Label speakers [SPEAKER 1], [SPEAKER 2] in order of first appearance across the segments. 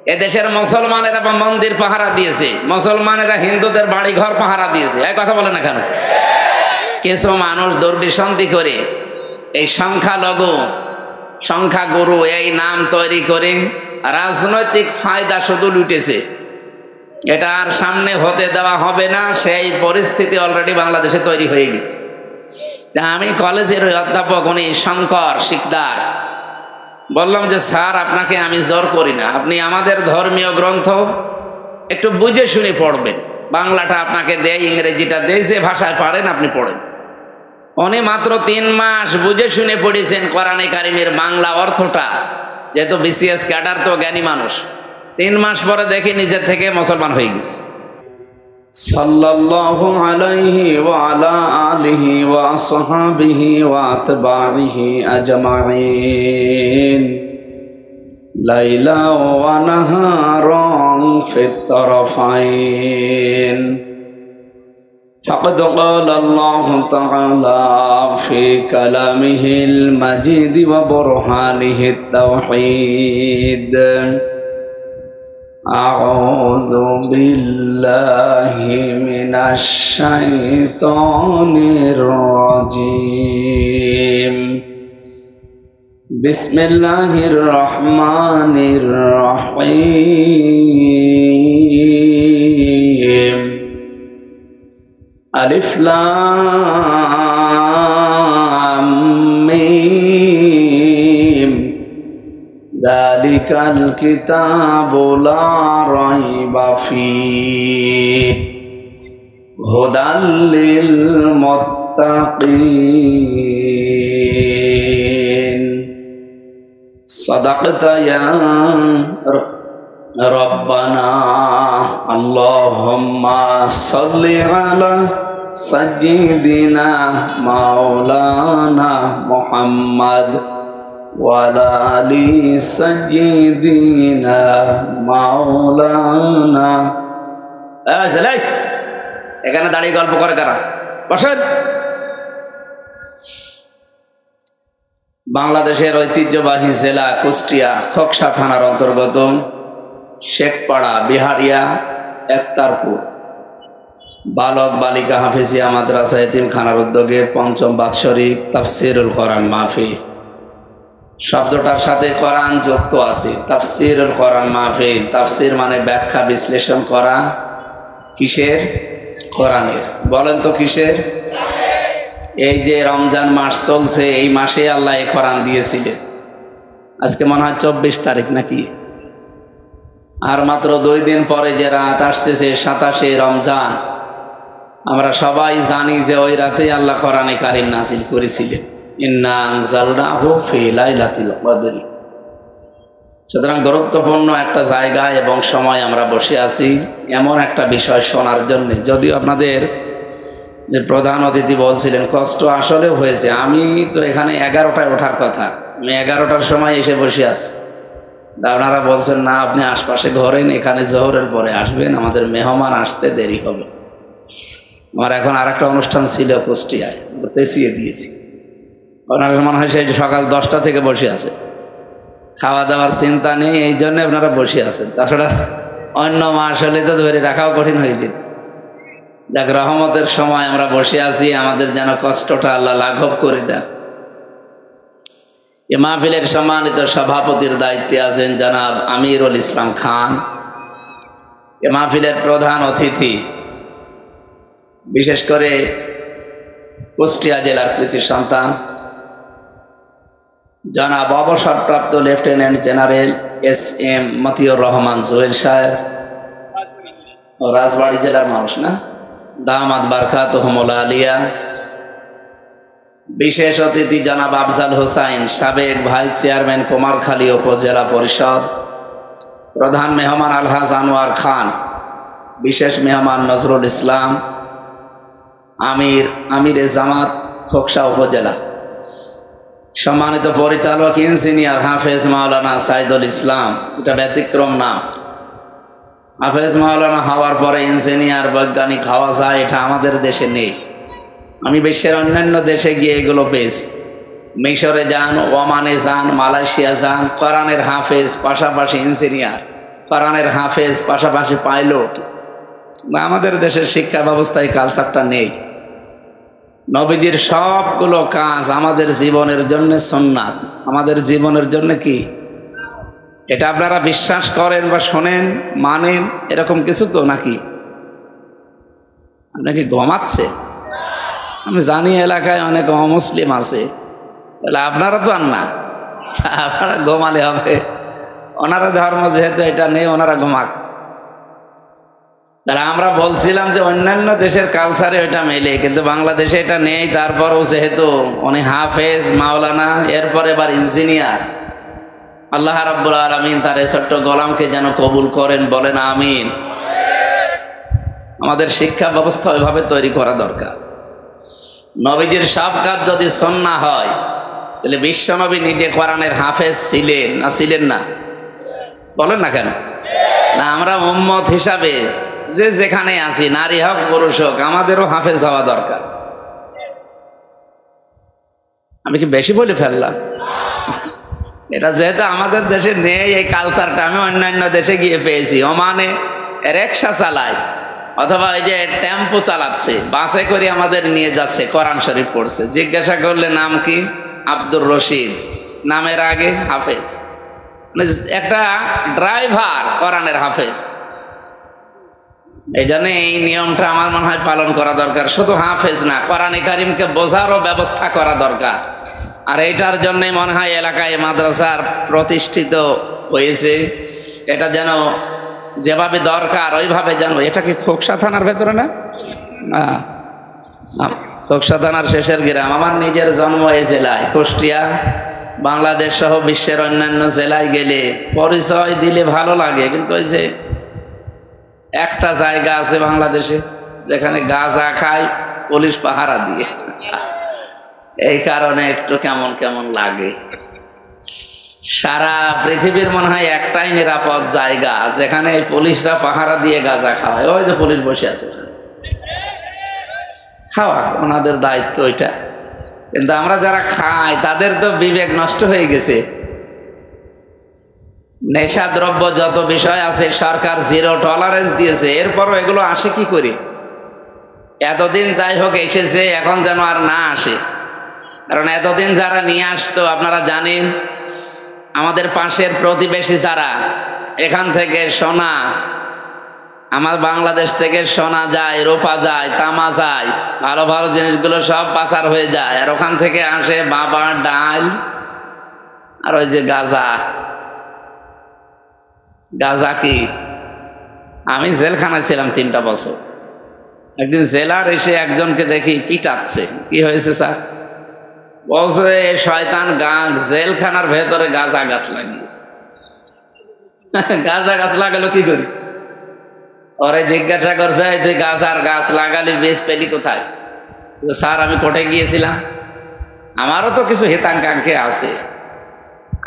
[SPEAKER 1] এদেশের মুসলমানেরা মন্দির পাহারা দিয়েছে, মুসলমানেরা হিন্দুদের বাড়ি ঘর পাহারা দিয়েছে, এই কথা বলে না কেন? কিছু মানুষ দুর্বিসন্ধি করে এই সংখ্যাগুরু এই নাম তৈরি করে রাজনৈতিক ফায়দা শুধু লুটেছে। এটা আর সামনে হতে দেওয়া হবে না, সেই পরিস্থিতি অলরেডি বাংলাদেশে তৈরি হয়ে গেছে। আমি কলেজের অধ্যাপক, উনি শঙ্কর শিকদার, বললাম যে স্যার আপনাকে আমি জোর করি না, আপনি আমাদের ধর্মীয় গ্রন্থ একটু বুঝে শুনে পড়বেন, বাংলাটা আপনাকে দেয়, ইংরেজিটা দেয়, যে ভাষায় পারেন আপনি পড়েন। উনি মাত্র 3 মাস বুঝে শুনে পড়েছেন কোরআনে কারিমের বাংলা অর্থটা, যেহেতু বিসিএস ক্যাডার তো জ্ঞানী মানুষ। 3 মাস পরে দেখি নিজের থেকে মুসলমান হয়ে গেছে। সাল্লাল্লাহু আলাইহি ওয়া আলা আলিহি ওয়া আসহাবিহি ওয়া আতবারিহি আজমাইন লাইলা ওয়া নাহারান ফিত তারাফাইন فقد قال الله تعالى في كلامه المجيد وبرهانه التوحيد أعوذ بالله من الشيطان الرجيم بسم الله الرحمن الرحيم ألف لام ميم ذلك الكتاب لا ريب فيه هدى للمتقين صدقت يا ربنا اللهم صل على سيدنا مولانا محمد وعلى آل سيدنا مولانا। এখানে দাঁড়িয়ে গল্প করে কারা? বসেন। বাংলাদেশের ঐতিহ্যবাহী জেলা কুষ্টিয়া খোকসা থানার অন্তর্গত শেখপাড়া বিহারিয়া একতারপুর বালক বালিকা হাফিজিয়া মাদ্রাসা এতিমখানার উদ্যোগে ৫ম বাৎসরিক তাফসীরুল কোরআন মাহফিল। শব্দটার সাথে কোরআন যুক্ত আছে, তাফসীরুল কোরআন মাহফিল। তাফসীর মানে ব্যাখ্যা বিশ্লেষণ করা। কিসের? কোরআনের। বলেন তো কিসের? এই যে রমজান মাস চলছে, এই মাসে আল্লাহ এই কোরআন দিয়েছিলেন। আজকে মনে হয় 24 তারিখ নাকি? আর মাত্র 2 দিন পরে যে রাত আসতেছে 27শে রমজান, আমরা সবাই জানি যে ওই রাতে আল্লাহ কোরআনে কারিম নাজিল করেছিলেন। ইন্না আনজালনাহু ফি লাইলাতিল কদর। সুতরাং গুরুত্বপূর্ণ একটা জায়গায় এবং সময় আমরা বসে আছি এমন একটা বিষয় শোনার জন্য। যদিও আপনাদের যে প্রধান অতিথি বলছিলেন কষ্ট আসলে হয়েছে, আমি তো এখানে 11টায় ওঠার কথা, আমি 11টার সময় এসে বসে আছি। আপনারা বলছেন না আপনি আশপাশে ঘরেন, এখানে জোহরের পরে আসবেন, আমাদের মেহমান আসতে দেরি হবে। আমার এখন আর একটা অনুষ্ঠান ছিল কুষ্টিয়ায়, পেছিয়ে দিয়েছি। আপনারা মনে হয় সেই সকাল 10টা থেকে বসে আছে, খাওয়া দাওয়ার চিন্তা নেই, এই জন্য আপনারা বসে আছেন। তাছাড়া অন্য মাস হলে তো ধরে রাখাও কঠিন হয়ে যেত। যাক, রহমতের সময় আমরা বসে আছি, আমাদের যেন কষ্টটা আল্লাহ লাঘব করে দেন। এ মাহফিলের সম্মানিত সভাপতির দায়িত্বে আছেন জনাব আমিরুল ইসলাম খান। এ মাহফিলের প্রধান অতিথি, বিশেষ করে কুষ্টিয়া জেলার কৃতি সন্তান জনাব অবসরপ্রাপ্ত lieutenant general SM Motiur Rahman Jewel সাহেব, রাজবাড়ী জেলার মানুষ না, দামাত বারকাতুহুমুল আলিয়া। বিশেষ অতিথি জনাব আফজাল হোসাইন, সাবেক ভাইস চেয়ারম্যান কুমারখালী উপজেলা পরিষদ। প্রধান মেহমান আলহাজ আনোয়ার খান, বিশেষ মেহমান নজরুল ইসলাম, আমিরে জামাত খোকসা উপজেলা। সম্মানিত পরিচালক ইঞ্জিনিয়ার হাফেজ মাওলানা সাইদুল ইসলাম। এটা ব্যতিক্রম না, হাফেজ মাওলানা হওয়ার পরে ইঞ্জিনিয়ার বৈজ্ঞানিক হওয়া যায়, এটা আমাদের দেশে নেই। আমি বিশ্বের অন্যান্য দেশে গিয়ে এগুলো পেয়েছি। মিশরে যান, ওমানে যান, মালয়েশিয়া যান, কোরআনের হাফেজ পাশাপাশি ইঞ্জিনিয়ার, কোরআনের হাফেজ, পাশাপাশি পাইলট। আমাদের দেশের শিক্ষা ব্যবস্থায় কালচারটা নেই। নবীজির সবগুলো কাজ আমাদের জীবনের জন্য সুন্নাত, আমাদের জীবনের জন্য কি এটা আপনারা বিশ্বাস করেন বা শোনেন, মানেন, এরকম কিছু তো নাকি? আপনাকে ঘুমাচ্ছে? আমি জানি এলাকায় অনেক অমুসলিম আছে, তাহলে আপনারা তো আর না, আপনারা ঘুমালে হবে। ওনারা ধর্ম যেহেতু এটা নেই, ওনারা ঘুমাক। তাহলে আমরা বলছিলাম যে অন্যান্য দেশের কালচারে ওইটা মেলে, কিন্তু বাংলাদেশে এটা নেই। তারপরও যেহেতু উনি হাফেজ, মাওলানা, এরপরে এবার ইঞ্জিনিয়ার, আল্লাহ রাব্বুল আলামিন তার এই ছোট্ট গোলামকে যেন কবুল করেন, বলেন আমিন। আমাদের শিক্ষা ব্যবস্থা ওইভাবে তৈরি করা দরকার। নবীজির সব কাজ যদি সুন্নাহ হয়, তাহলে বিশ্বনবী নিজে কোরআনের হাফেজ ছিলেন না ছিলেন না? বলেন না কেন? না, আমরা উম্মত হিসাবে যে যেখানে আছি, নারী হোক পুরুষ হোক, আমাদেরও হাফেজ হওয়া দরকার। আমি কি বেশি বলে ফেললাম? এটা যেহেতু আমাদের দেশে নেই এই কালচারটা, আমি অন্যান্য দেশে গিয়ে পেয়েছি। ওমানে রিক্সা চালায় অথবা ওই যে টেম্পো চালাচ্ছে, বাসে করে আমাদের নিয়ে যাচ্ছে, কোরআন শরীফ পড়ছে। জিজ্ঞাসা করলে নাম কি? আব্দুর রশিদ, নামের আগে হাফেজ। একটা ড্রাইভার কোরআনের হাফেজ। এই জন্য এই নিয়মটা আমার মনে হয় পালন করা দরকার। শুধু হাফেজ না, কোরআনে কারিমকে বোঝারও ব্যবস্থা করা দরকার। আর এইটার জন্যই মনে হয় এলাকায় মাদ্রাসার প্রতিষ্ঠিত হয়েছে। এটা যেন যেভাবে দরকার ওইভাবে যেন। এটা কি খোকসা থানার ভেতরে না? খোকসা থানার শেষের গ্রাম। আমার নিজের জন্ম এই জেলায়, কুষ্টিয়া। বাংলাদেশ সহ বিশ্বের অন্যান্য জেলায় গেলে পরিচয় দিলে ভালো লাগে, কিন্তু ওই যে একটা জায়গা আছে বাংলাদেশে যেখানে গাঁজা খায় পুলিশ পাহারা দিয়ে, এই কারণে একটু কেমন কেমন লাগে। সারা পৃথিবীর মনে হয় একটাই নিরাপদ জায়গা যেখানে এই পুলিশরা পাহারা দিয়ে গাঁজা খাওয়ায়। ওই যে পুলিশ বসে আছে, খাওয়া ওনাদের দায়িত্ব এটা। কিন্তু আমরা যারা খাই তাদের তো বিবেক নষ্ট হয়ে গেছে। নেশা দ্রব্য যত বিষয় আছে সরকার জিরো টলারেন্স দিয়েছে, এরপরও এগুলো আসে কি করে? এতদিন যাই হোক এসেছে, এখন যেন আর না আসে। কারণ এতদিন যারা নিয়ে আসতো, আপনারা জানেন আমাদের পাশের প্রতিবেশী যারা, এখান থেকে সোনা, আমার বাংলাদেশ থেকে সোনা যায়, রূপা যায়, তামা যায়, ভালো ভালো জিনিসগুলো সব পাচার হয়ে যায়। আর ওখান থেকে আসে বাবা, ডাল, আর ওই যে গাঁজা। গাঁজা কি? আমি জেলখানায় ছিলাম 3টা বছর। একদিন জেলার এসে একজনকে দেখি পিটাচ্ছে। কি হয়েছে স্যার? বলছে শয়তান জেলখানার ভেতরে গাঁজা গাছ লাগিয়েছে। গাঁজা গাছ লাগালো কি করি? ওরে জিজ্ঞাসা করছে যে গাঁজার গাছ লাগালে বেশ পেলি কোথায়? স্যার আমি কোর্টে গিয়েছিলাম, আমারও তো কিছু হিতাকাঙ্ক্ষী আছে।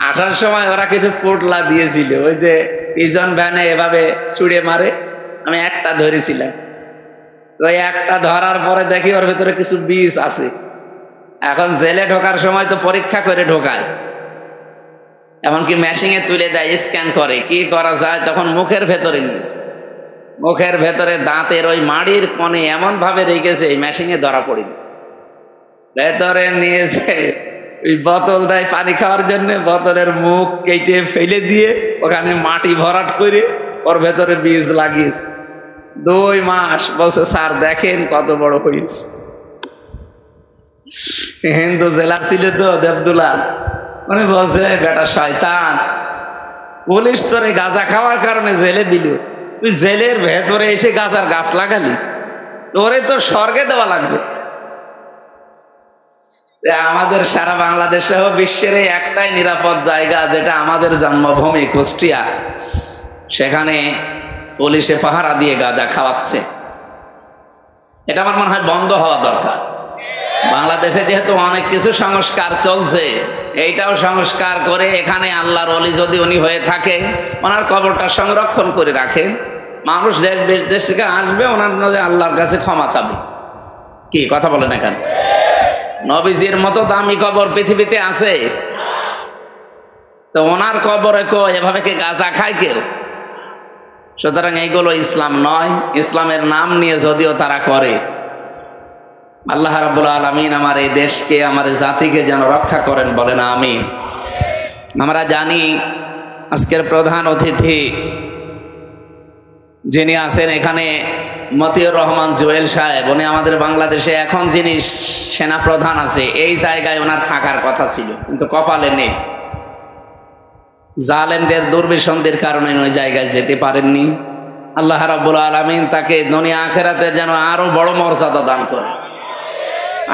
[SPEAKER 1] আসার সময় ওরা কিছু পোটলা দিয়েছিল, ওই যে পিজন ভ্যানে এভাবে ছুঁড়ে মারে, আমি একটা ধরেছিলাম। তো একটা ধরার পরে দেখি ওর ভেতরে কিছু বিষ আছে। এখন জেলে ঢোকার সময় তো পরীক্ষা করে ঢোকায়, এমনকি মেশিনে তুলে দেয়, স্ক্যান করে, কি করা যায়। তখন মুখের ভেতরে নিয়েছে, মুখের ভেতরে দাঁতের ওই মাড়ির কোণে এমন ভাবে রেখেছে মেশিনে ধরা পড়িনি। ভেতরে নিয়েছে, ওই বোতল দেয় পানি খাওয়ার জন্য, বোতলের মুখ কেটে ফেলে দিয়ে ওখানে মাটি ভরাট করে ওর ভেতরে বীজ লাগিয়েছে। 2 মাস। বলছে স্যার দেখেন কত বড় হয়েছে। হিন্দু জেলা ছিল তো দেবদুলাল, উনি বলছে বেটা শয়তান, পুলিশ তোরে গাঁজা খাওয়ার কারণে জেলে দিল, তুই জেলের ভেতরে এসে গাঁজার গাছ লাগালি, তোরে তো স্বর্গে দেওয়া লাগবে। আমাদের সারা বাংলাদেশ সহ বিশ্বের একটাই নিরাপদ জায়গা যেটা আমাদের জন্মভূমি কুষ্টিয়া, সেখানে পুলিশে পাহারা দিয়ে গাঁজা খাওয়াচ্ছে। এটা আমার মনে হয় বন্ধ হওয়া দরকার। বাংলাদেশে যেহেতু অনেক কিছু সংস্কার চলছে, এইটাও সংস্কার করে এখানে আল্লাহর ওলি যদি উনি হয়ে থাকে, ওনার কবরটা সংরক্ষণ করে রাখেন। মানুষ দেশ থেকে আসবে, ওনার আল্লাহর কাছে ক্ষমা চাবে। কি কথা বলেন? এখানে নবীজির মতো দামি কবর পৃথিবীতে আছে? তো ওনার কবরে এভাবে কি গাঁজা খায় কেউ? সুতরাং এইগুলো ইসলাম নয়। ইসলামের নাম নিয়ে যদিও তারা করে, আল্লাহ রাব্বুল আলামিন আমার এই দেশকে, আমার এই জাতিকে যেন রক্ষা করেন, বলেন আমিন। আমরা জানি আজকের প্রধান অতিথি যিনি আছেন এখানে, মতিউর রহমান জুয়েল সাহেব, উনি আমাদের বাংলাদেশে এখন যিনি সেনা প্রধান আছে, এই জায়গায় ওনার থাকার কথা ছিল, কিন্তু কপালে নেই। জালেমদের দুর্বিসন্ধির কারণে ওই জায়গায় যেতে পারেননি। আল্লাহ রাব্বুল আলামিন তাকে দুনিয়া আখিরাতে যেন আরো বড় মর্যাদা দান করে।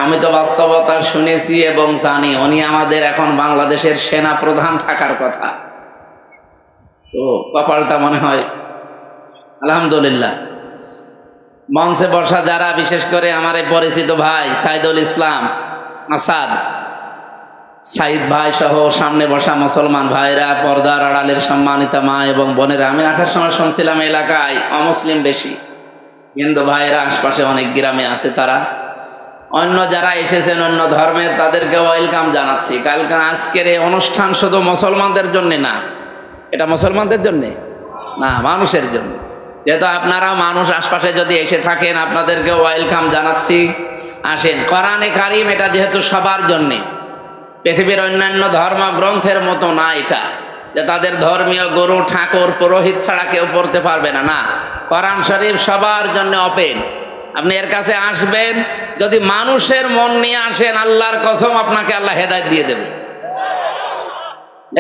[SPEAKER 1] আমি তো বাস্তবতা শুনেছি এবং জানি উনি আমাদের এখন বাংলাদেশের সেনা প্রধান থাকার কথা। তো কপালটা মনে হয় আলহামদুলিল্লাহ। মঞ্চে বসা যারা, বিশেষ করে আমার এই পরিচিত ভাই সাইদুল ইসলাম আসাদ, সাইদ ভাই সহ সামনে বসা মুসলমান ভাইরা, পর্দার আড়ালের সম্মানিতা মা এবং বোনেরা, আমি আসার সময় শুনছিলাম এলাকায় অমুসলিম বেশি, হিন্দু ভাইরা আশপাশে অনেক গ্রামে আছে, তারা অন্য যারা এসেছেন অন্য ধর্মের তাদেরকে ওয়েলকাম জানাচ্ছি। কালকে আজকের এই অনুষ্ঠান শুধু মুসলমানদের জন্য না, এটা মুসলমানদের জন্যে না, মানুষের জন্য। যেহেতু আপনারা মানুষ, আশপাশে যদি এসে থাকেন আপনাদেরকে ওয়েলকাম জানাচ্ছি, আসেন। কোরআনে কারীম এটা যেহেতু সবার জন্যে, পৃথিবীর অন্যান্য ধর্মগ্রন্থের মতো না এটা, যে তাদের ধর্মীয় গুরু ঠাকুর পুরোহিত ছাড়া কেউ পড়তে পারবে না, না, কোরআন শরীফ সবার জন্য ওপেন। আপনি এর কাছে আসবেন, যদি মানুষের মন নিয়ে আসেন, আল্লাহর কসম আপনাকে আল্লাহ হেদায়েত দিয়ে দেবে।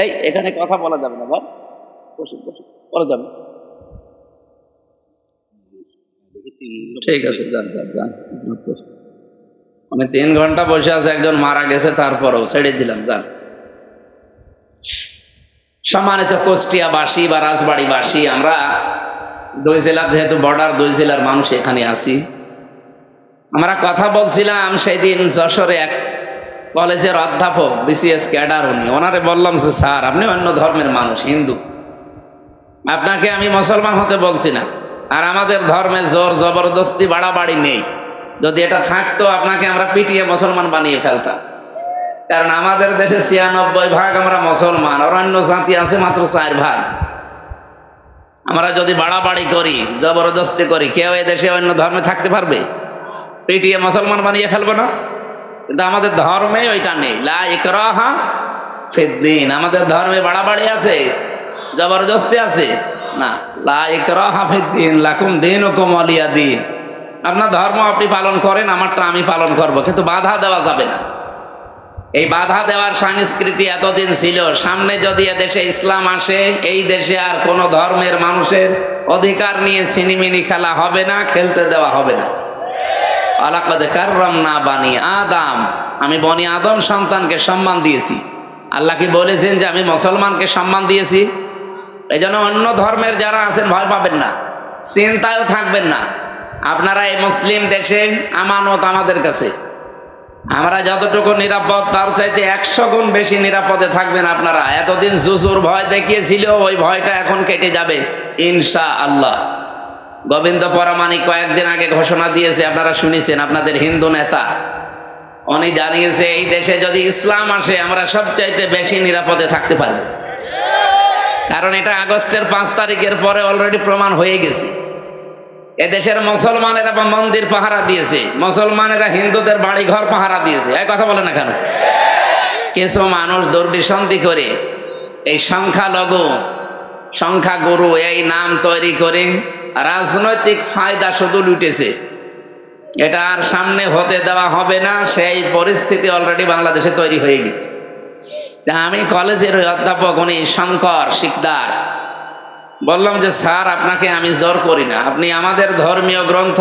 [SPEAKER 1] এই এখানে কথা বলা যাবে না, বল বসে বসে বলা যাবে, ঠিক আছে, যান যান যান। মানে 3 ঘন্টা বসে আছে, একজন মারা গেছে, তারপরেও ছেড়ে দিলাম, যান। সম্মানিত কুষ্টিয়াবাসী বা রাজবাড়িবাসী, আমরা 2 জেলার, যেহেতু বর্ডার 2 জেলার মানুষ এখানে আছি। আমরা কথা বলছিলাম সেদিন যশোরে এক কলেজের অধ্যাপক, বিসিএস ক্যাডার, ওনারে বললাম যে স্যার আপনি অন্য ধর্মের মানুষ, হিন্দু, আপনাকে আমি মুসলমান হতে বলছি না, আর আমাদের ধর্মে জোর জবরদস্তি বাড়াবাড়ি নেই। যদি এটা থাকতো আপনাকে আমরা পিটিয়ে মুসলমান বানিয়ে ফেলতাম, কারণ আমাদের দেশে 96% আমরা মুসলমান, আর অন্য জাতি আছে মাত্র 4%। আমরা যদি বাড়াবাড়ি করি, জবরদস্তি করি, কেউ এই দেশে অন্য ধর্মে থাকতে পারবে? পিটিয়ে মুসলমান বানিয়ে ফেলবো না? কিন্তু আমাদের ধর্মে ওইটা নেই, লা ইকরাহা ফিদ্দীন। আমাদের ধর্মে বাড়াবাড়ি আছে, জবরদস্তি আছে না, লা ইকরাহা ফিদ্দীন, লাকুম দীনুকুম ওয়ালিয়া দীন। আপনার ধর্ম আপনি পালন করেন, আমারটা আমি পালন করব, কিন্তু বাধা দেওয়া যাবে না। এই বাধা দেওয়ার সংস্কৃতি এতদিন ছিল। সামনে যদি এদেশে ইসলাম আসে, এই দেশে আর কোনো ধর্মের মানুষের অধিকার নিয়ে ছিনিমিনি খেলা হবে না, খেলতে দেওয়া হবে না। আলাকাদ কাররামনা বানি আদম, আমি বনি আদম সন্তানকে সম্মান দিয়েছি। আল্লাহ কি বলেছেন যে আমি মুসলমানকে সম্মান দিয়েছি? এই জন্য অন্য ধর্মের যারা আছেন ভয় পাবেন না, চিন্তায়ও থাকবেন না। আপনারা এই মুসলিম দেশে আমানত আমাদের কাছে, আমরা যতটুকু নিরাপদ তার চাইতে 100 গুণ বেশি নিরাপদে থাকবেন আপনারা। এতদিন জুজুর ভয় দেখিয়েছিল, ওই ভয়টা এখন কেটে যাবে ইনশাআল্লাহ। গোবিন্দ পরামানিক কয়েকদিন আগে ঘোষণা দিয়েছে, আপনারা শুনেছেন, আপনাদের হিন্দু নেতা, উনি জানিয়েছে এই দেশে যদি ইসলাম আসে আমরা সবচাইতে বেশি নিরাপদে থাকতে পারব। কারণ এটা আগস্টের 5 তারিখের পরে অলরেডি প্রমাণ হয়ে গেছে। এদেশের মুসলমানেরা মন্দির পাহারা দিয়েছে, মুসলমানেরা হিন্দুদের বাড়ি ঘর পাহারা দিয়েছে। এই কথা বলে না কেন? কিছু মানুষ দুর্বিসন্ধি করে এই সংখ্যালঘু, সংখ্যাগুরু এই নাম তৈরি করে রাজনৈতিক ফায়দা শুধু লুটেছে। এটা আর সামনে হতে দেওয়া হবে না, সেই পরিস্থিতি অলরেডি বাংলাদেশে তৈরি হয়ে গেছে। আমি কলেজের অধ্যাপক, উনি শঙ্কর শিকদার, বললাম যে স্যার আপনাকে আমি জোর করি না, আপনি আমাদের ধর্মীয় গ্রন্থ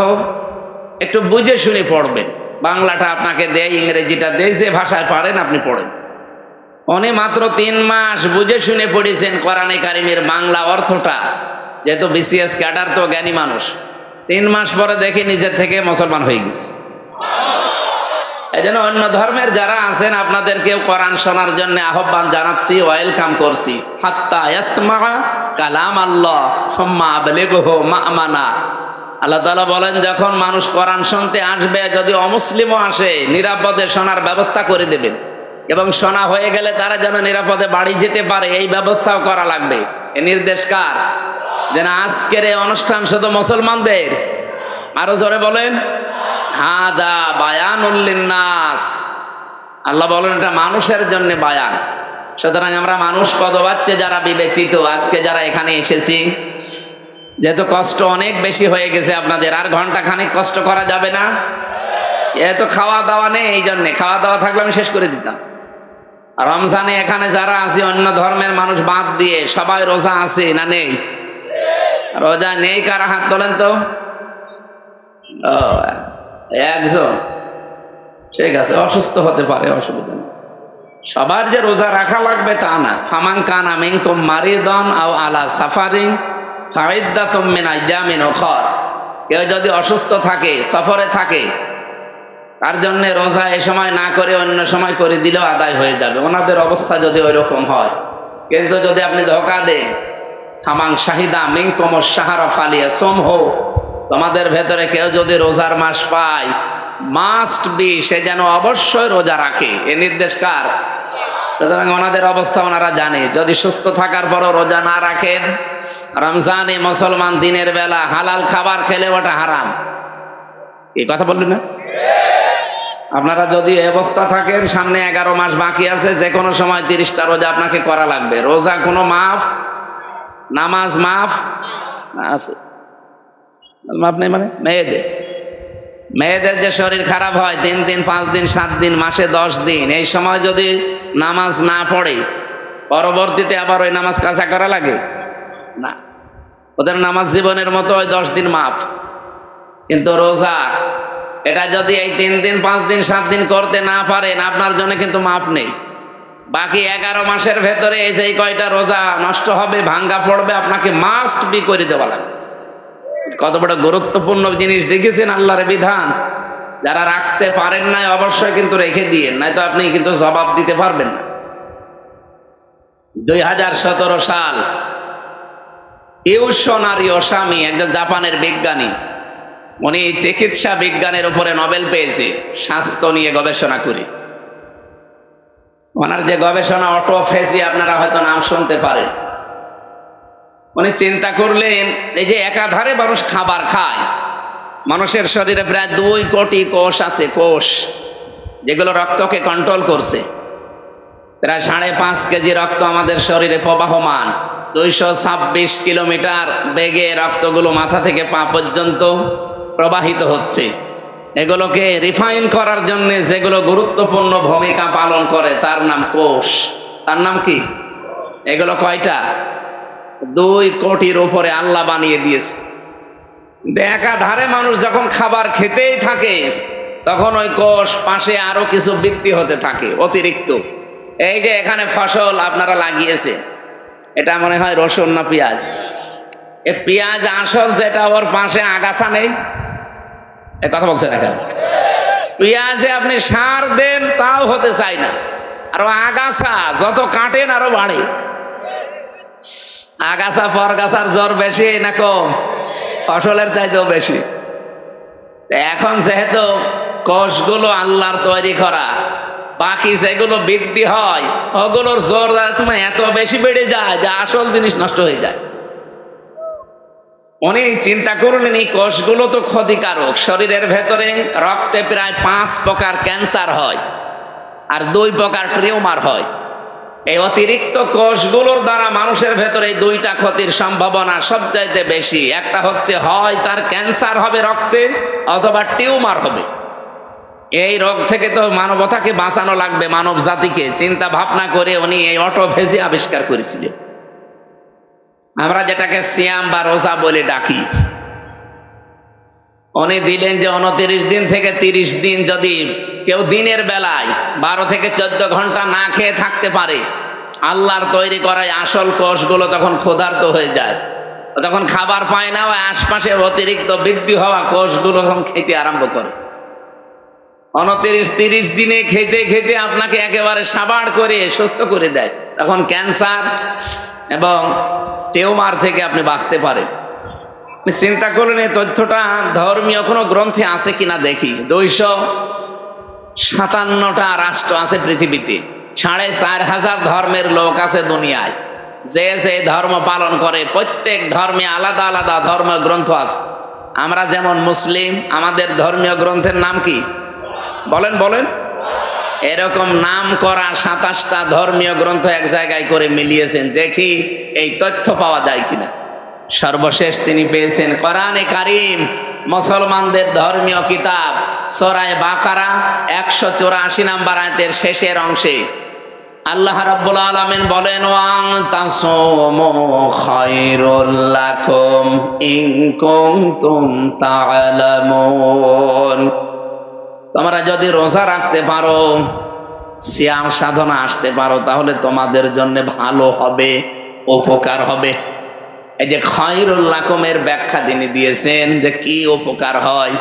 [SPEAKER 1] একটু বুঝে শুনে পড়বেন। বাংলাটা আপনাকে দেয়, ইংরেজিটা দেয়, যে ভাষায় পারেন আপনি পড়েন। উনি মাত্র 3 মাস বুঝে শুনে পড়েছেন কোরআনে কারিমের বাংলা অর্থটা, যেহেতু বিসিএস ক্যাডার তো জ্ঞানী মানুষ। 3 মাস পরে দেখি নিজের থেকে মুসলমান হয়ে গেছে। এই জন্য অন্য ধর্মের যারা আছেন আপনাদেরকেও কোরআন শোনার জন্য আহ্বান জানাচ্ছি, ওয়েলকাম করছি। হাত্তা ইয়াসমা কালাম আল্লাহ সুম্মা আবলিগহু মা'মানা। আল্লাহ তাআলা বলেন, যখন মানুষ কোরআন শুনতে আসবে, যদি অমুসলিমও আসে, নিরাপদে শোনার ব্যবস্থা করে দেবেন, এবং শোনা হয়ে গেলে তারা যেন নিরাপদে বাড়ি যেতে পারে, এই ব্যবস্থাও করা লাগবে। এই নির্দেশ কার? যেন আজকের এই অনুষ্ঠান শুধু মুসলমানদের, আরো জোরে বলেন, হাদা বায়ানুল লিন্নাস। আল্লাহ বলেন এটা মানুষের জন্য বায়ান। সুতরাং আমরা মানুষ পদবাচ্চে যারা বিবেচিত, আজকে যারা এখানে এসেছি, যেহেতু কষ্ট অনেক বেশি হয়ে গেছে আপনাদের, আর ঘন্টা খানিক কষ্ট করা যাবে না? এত খাওয়া দাওয়া নেই, এই জন্যে। খাওয়া দাওয়া থাকলে আমি শেষ করে দিতাম। রমজানে এখানে যারা আছে অন্য ধর্মের মানুষ বাদ দিয়ে সবাই রোজা আছে না নেই? রোজা নেই কারা? হাত তোলেন তো। একজন, ঠিক আছে, অসুস্থ হতে পারে, অসুবিধা নেই। সবার যে রোজা রাখা লাগবে তা না। ফামান কানা মিনকুম মারিদান আও আলা সাফারিন ফাইদ্দাতুম মিন আইয়ামিন উখর। কেউ যদি অসুস্থ থাকে, সফরে থাকে, তার জন্য রোজা এ সময় না করে অন্য সময় করে দিলেও আদায় হয়ে যাবে, ওনাদের অবস্থা যদি ওই রকম হয়। কিন্তু যদি আপনি ধোঁকা দেন, ফামান শাহিদা মিনকুম আশ-শাহরা ফালিয়াসুমহু, তোমাদের ভেতরে কেউ যদি রোজার মাস পায়, মাস্ট বি, সে যেন অবশ্যই রোজা রাখে। এ নির্দেশ কার? সুতরাং ওনাদের অবস্থা ওনারা জানে। যদি সুস্থ থাকার পরও রোজা না রাখেন, রমজানে মুসলমান দিনের বেলা হালাল খাবার খেলে ওটা হারাম। এই কথা বললেন না? আপনারা যদি এই অবস্থা থাকেন, সামনে 11 মাস বাকি আছে, যে কোনো সময় 30টা রোজা আপনাকে করা লাগবে। রোজা কোনো মাফ, নামাজ মাফ আছে? মাফ নেই মানে? মেয়েদের যে শরীর খারাপ হয় 3 দিন 5 দিন 7 দিন, মাসে 10 দিন, এই সময় যদি নামাজ না পড়ে, পরবর্তীতে আবার ওই নামাজ কাজা করা লাগে না। ওদের নামাজ জীবনের মতো ওই 10 দিন মাফ। কিন্তু রোজা, এটা যদি এই 3 দিন 5 দিন 7 দিন করতে না পারেন, আপনার জন্য কিন্তু মাফ নেই। বাকি 11 মাসের ভেতরে এই যে কয়টা রোজা নষ্ট হবে, ভাঙ্গা পড়বে, আপনাকে মাস্ট বি করে দেওয়া লাগবে। কত বড় গুরুত্বপূর্ণ জিনিস দেখেছেন আল্লাহর বিধান। যারা রাখতে পারেন না অবশ্যই কিন্তু রেখে দিয়েন, নাই তো আপনি কিন্তু জবাব দিতে পারবেন না। 2017 সাল, ইউশোনারি ওসামি, একজন জাপানের বিজ্ঞানী, উনি চিকিৎসা বিজ্ঞানের উপরে নোবেল পেয়েছে, স্বাস্থ্য নিয়ে গবেষণা করে। ওনার যে গবেষণা অটোফেজি, আপনারা হয়তো নাম শুনতে পারেন। উনি চিন্তা করলেন, এই যে একাধারে মানুষ খাবার খায়, মানুষের শরীরে প্রায় 2 কোটি কোষ আছে, কোষ যেগুলো রক্তকে কন্ট্রোল করছে। প্রায় 5.5 কেজি রক্ত আমাদের শরীরে প্রবাহমান, 226 কিলোমিটার বেগে রক্তগুলো মাথা থেকে পা পর্যন্ত প্রবাহিত হচ্ছে। এগুলোকে রিফাইন করার জন্য যেগুলো গুরুত্বপূর্ণ ভূমিকা পালন করে তার নাম কোষ। তার নাম কি? এগুলো কয়টা? 2 কোটির উপরে আল্লাহ বানিয়ে দিয়েছে। একাধারে মানুষ যখন খাবার খেতেই থাকে, তখন ওই কোষ পাশে আরো কিছু বৃদ্ধি হতে থাকে অতিরিক্ত। এই যে এখানে ফসল আপনারা লাগিয়েছে, এটা মনে হয় রসুন না পেঁয়াজ? এ পেঁয়াজ আসল যেটা, ওর পাশে আগাছা নেই? এ কথা বলছে না কেন? পেঁয়াজে আপনি সার দেন তাও হতে চায় না, আর আগাছা যত কাটেন আরো বাড়ে। আগাছা পরগাছার জ্বর বেশি না কম? ফসলের চাইতেও বেশি। এখন যেহেতু কোষগুলো আল্লাহর তৈরি করা, বাকি যেগুলো বৃদ্ধি হয় ওগুলোর জোর তুমি এত বেশি বেড়ে যায় যে আসল জিনিস নষ্ট হয়ে যায়। উনি চিন্তা করলেন এই কোষগুলো তো ক্ষতিকারক। শরীরের ভেতরে রক্তে প্রায় 5 প্রকার ক্যান্সার হয় আর 2 প্রকার টিউমার হয়। এই অতিরিক্ত কোষগুলোর দ্বারা মানুষের ভেতরে 2টা ক্ষতির সম্ভাবনা সবচাইতে বেশি। একটা হচ্ছে হয় তার ক্যান্সার হবে রক্তে, অথবা টিউমার হবে। এই রোগ থেকে তো মানবতাকে বাঁচানো লাগবে, মানব জাতিকে। চিন্তা ভাবনা করে উনি এই অটোফেজি আবিষ্কার করেছিলেন। আমরা যেটাকে সিয়াম বা রোজা বলে ডাকি। উনি দিলেন যে 29 দিন থেকে 30 দিন যদি কেউ দিনের বেলায় 12 থেকে 14 ঘন্টা না খেয়ে থাকতে পারে, আল্লাহর তৈরি করা আসল কোষগুলো তখন ক্ষুধার্ত হয়ে যায়, তখন খাবার পায় না, ওই আশপাশে অতিরিক্ত বৃদ্ধি হওয়া কোষগুলো তখন খেতে আরম্ভ করে। 29-30 দিনে খেতে খেতে আপনাকে একেবারে সাবাড় করে সুস্থ করে দেয়। তখন ক্যান্সার এবং টিউমার থেকে আপনি বাঁচতে পারেন। চিন্তা করলেন এই তথ্যটা ধর্মীয় কোনো গ্রন্থে আছে কিনা দেখি। 257টা রাষ্ট্র আছে পৃথিবীতে, 4500 ধর্মের লোক আছে দুনিয়ায়। যে যে ধর্ম পালন করে, প্রত্যেক ধর্মে আলাদা আলাদা ধর্মীয় গ্রন্থ আছে। আমরা যেমন মুসলিম, আমাদের ধর্মীয় গ্রন্থের নাম কি বলেন বলেন? এরকম নাম করা 27টা ধর্মীয় গ্রন্থ এক জায়গায় করে মিলিয়েছেন, দেখি এই তথ্য পাওয়া যায় কিনা। সর্বশেষ তিনি পেয়েছেন কোরআনে কারীম, মুসলমানদের ধর্মীয় কিতাব, সূরা বাকারা 184 নম্বর আয়াতের শেষের অংশে আল্লাহ রাব্বুল আলামিন বলেন, ওয়ান তাসুমু খায়রুল লাকুম ইন কুনতুম তা'লামুন। তোমরা যদি রোজা রাখতে পারো, সিয়াম সাধনা আসতে পারো, তাহলে তোমাদের জন্য ভালো হবে, উপকার হবে। এই যে খায়রুল লাকুমের ব্যাখ্যা তিনি দিয়েছেন যে কি উপকার হয়,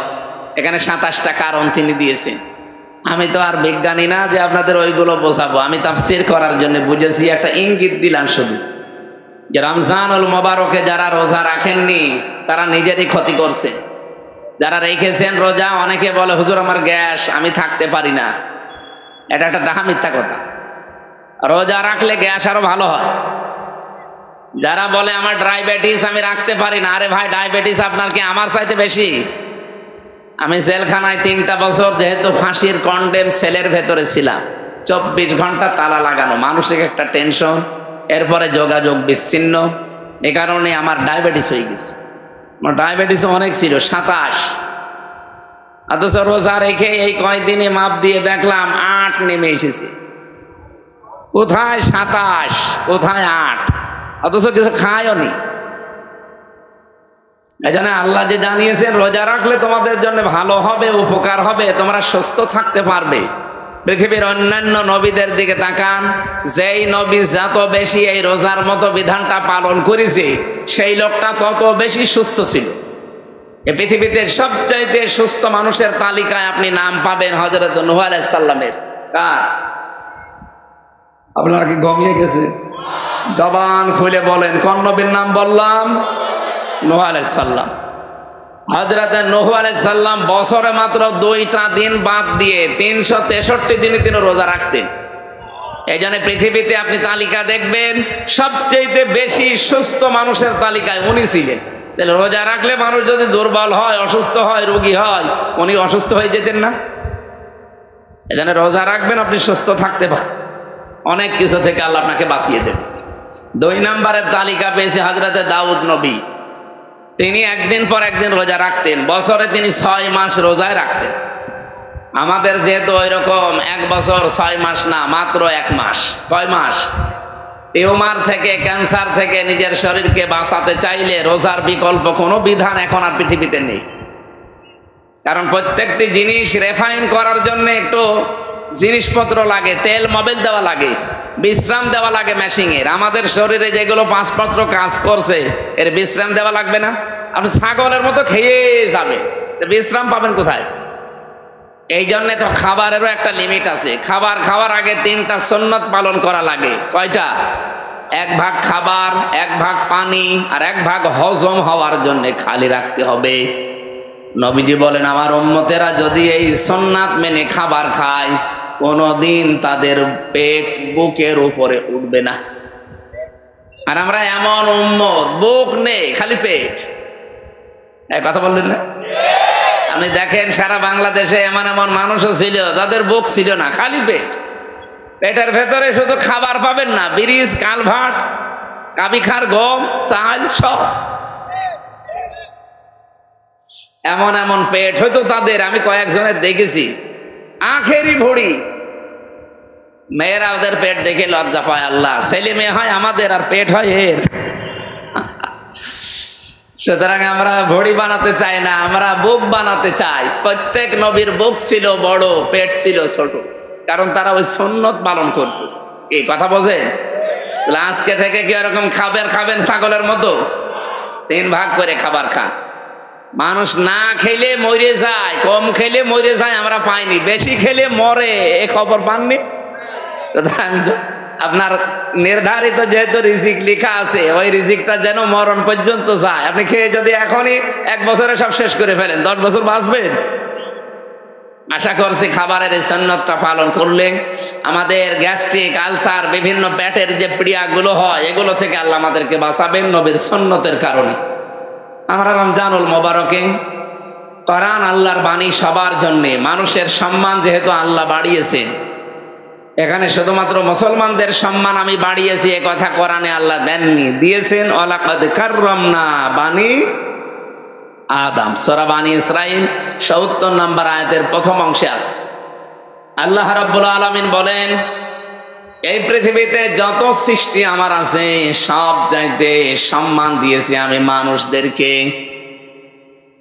[SPEAKER 1] এখানে 27টা কারণ তিনি দিয়েছেন। আমি তো আর বিজ্ঞানী না যে আপনাদের ওইগুলো বোঝাবো, আমি তাফসীর করার জন্য বুঝেছি, একটা ইঙ্গিত দিলাম শুধু, যে রমজানুল মোবারকে যারা রোজা রাখেননি তারা নিজেরই ক্ষতি করছে। যারা রেখেছেন রোজা, অনেকে বলে হুজুর আমার গ্যাস, আমি থাকতে পারি না। এটা একটা ডাহা মিথ্যা কথা। রোজা রাখলে গ্যাস আরো ভালো হয়। যারা বলে আমার ডায়াবেটিস, আমি রাখতে পারি না, আরে ভাই ডায়াবেটিস আপনার কি আমার চাইতে বেশি? আমি জেলখানায় 3টা বছর যেহেতু ফাঁসির কন্ডেম সেলের ভেতরে ছিলাম, 24 ঘন্টা তালা লাগানো, মানসিক একটা টেনশন, এরপরে যোগাযোগ বিচ্ছিন্ন, এ কারণে আমার ডায়াবেটিস হয়ে গেছে। আমার ডায়াবেটিস অনেক ছিল 27, অথচ রোজা রেখে এই কয়দিনে মাপ দিয়ে দেখলাম 8 নেমে এসেছে। কোথায় 27, কোথায় 8, অথচ কিছু খায়ও নি। এই জন্য আল্লাহ যে জানিয়েছেন রোজা রাখলে তোমাদের জন্য ভালো হবে, উপকার হবে, তোমরা সুস্থ থাকতে পারবে। পৃথিবীর অন্যান্য নবীদের দিকে তাকান, যেই নবী যত বেশি এই রোজার মতো বিধানটা পালন করেছে, সেই লোকটা তত বেশি সুস্থ ছিল। এই পৃথিবীতে সবচাইতে সুস্থ মানুষের তালিকায় আপনি নাম পাবেন হযরত নূহ আলাইহিস সালামের। কার? আপনারা কি ঘুমিয়ে গেছে? জবান খুলে বলেন, কোন নবীর নাম বললাম? নূহ আলাইহিস সালাম। হযরত নূহ আলাইহিস সালাম বছরে মাত্র 2টা দিন বাদ দিয়ে 363 দিনে তিনি রোজা রাখতেন। এই জন্য পৃথিবীতে আপনি তালিকা দেখবেন, সবচেয়ে বেশি সুস্থ মানুষের তালিকায় উনি ছিলেন। তাহলে রোজা রাখলে মানুষ যদি দুর্বল হয়, অসুস্থ হয়, রোগী হয়, উনি অসুস্থ হয়ে যেতেন না? এই জন্য রোজা রাখবেন, আপনি সুস্থ থাকতে পারেন, অনেক কিছু থেকে আল্লাহ আপনাকে বাঁচিয়ে দেবেন। 2 নম্বরের তালিকা পেয়েছে হযরত দাউদ নবী। তিনি একদিন পর একদিন রোজা রাখতেন, বছরে তিনি 6 মাস রোজায় রাখতেন। আমাদের যেহেতু ওই রকম 1 বছর 6 মাস না, মাত্র 1 মাস। কয় মাস? টিউমার থেকে, ক্যান্সার থেকে নিজের শরীরকে বাঁচাতে চাইলে রোজার বিকল্প কোনো বিধান এখন আর পৃথিবীতে নেই। কারণ প্রত্যেকটি জিনিস রেফাইন করার জন্য একটু জিনিসপত্র লাগে, তেল মোবিল দেওয়া লাগে, বিশ্রাম দেওয়া লাগে মেশিনের। আমাদের শরীরে যেগুলো 5 পত্র কাজ করছে, এর বিশ্রাম দেওয়া লাগবে না? আপনি ছাগলের মতো খেয়ে যাবে, বিশ্রাম পাবেন কোথায়? এই জন্যে তো খাবারেরও একটা লিমিট আছে। খাবার খাওয়ার আগে 3টা সুন্নত পালন করা লাগে। কয়টা? 1 ভাগ খাবার, 1 ভাগ পানি, আর 1 ভাগ হজম হওয়ার জন্য খালি রাখতে হবে। নবীজি বলেন, আমার উম্মতেরা যদি এই সুন্নাত মেনে খাবার খায়, কোনদিন তাদের পেট বুকের উপরে উঠবে না। আর আমরা এমন উম্মত, বুক নেই, খালি পেট। এই কথা বললেন না? আপনি দেখেন সারা বাংলাদেশে এমন এমন মানুষও ছিল যাদের বুক ছিল না, খালি পেট। পেটের ভেতরে শুধু খাবার পাবেন না, ব্রিজ, কালভার্ট, কাবিখার, গম, চাল, সব। এমন এমন পেট হয়তো তাদের, আমি কয়েকজনের দেখেছি, আখেরি ভড়ি। মেয়েরা ওদের পেট দেখে লজ্জা পায়। আল্লাহ, ছেলে মেয়ে হয় আমাদের আর পেট হয় এর। সুতরাং আমরা ভড়ি বানাতে চাই না, আমরা বুক বানাতে চাই। প্রত্যেক নবীর বুক ছিল বড়, পেট ছিল ছোট, কারণ তারা ওই সুন্নত পালন করত। এই কথা বোঝেন? আজকে থেকে কি এরকম খাবেন ছাগলের মতো 3 ভাগ করে খাবার খান। মানুষ না খেলে মরে যায়, কম খেলে মরে যায় আমরা পাইনি, বেশি খেলে মরে, এ খবর পাননি? আপনার নির্ধারিত যেহেতু রিজিক লেখা আছে, ওই রিজিকটা যেন মরণ পর্যন্ত যায়। আপনি খেয়ে যদি এখনই 1 বছরে সব শেষ করে ফেলেন, 10 বছর বাঁচবেন? আশা করছি খাবারের এই সুন্নতটা পালন করলে আমাদের গ্যাস্ট্রিক, আলসার, বিভিন্ন পেটের যে পীড়াগুলো হয় এগুলো থেকে আল্লাহ আমাদেরকে বাঁচাবেন নবীর সুন্নতের কারণে। আমরা রমজানুল মোবারকে কোরআন আল্লাহর বাণী সবার জন্যে, মানুষের সম্মান যেহেতু আল্লাহ বাড়িয়েছেন, এখানে শুধুমাত্র মুসলমানদের সম্মান আমি বাড়িয়েছি এ কথা কোরআনে আল্লাহ দেননি, দিয়েছেন ওয়ালাকাদ কাররামনা বানি আদম। সূরা বানি ইসরাঈল ৭০ নম্বর আয়াতের প্রথম অংশে আছে। আল্লাহ রাব্বুল আলামিন বলেন, এই পৃথিবীতে যত সৃষ্টি আমার আছে সব চাইতে সম্মান দিয়েছি আমি মানুষদেরকে।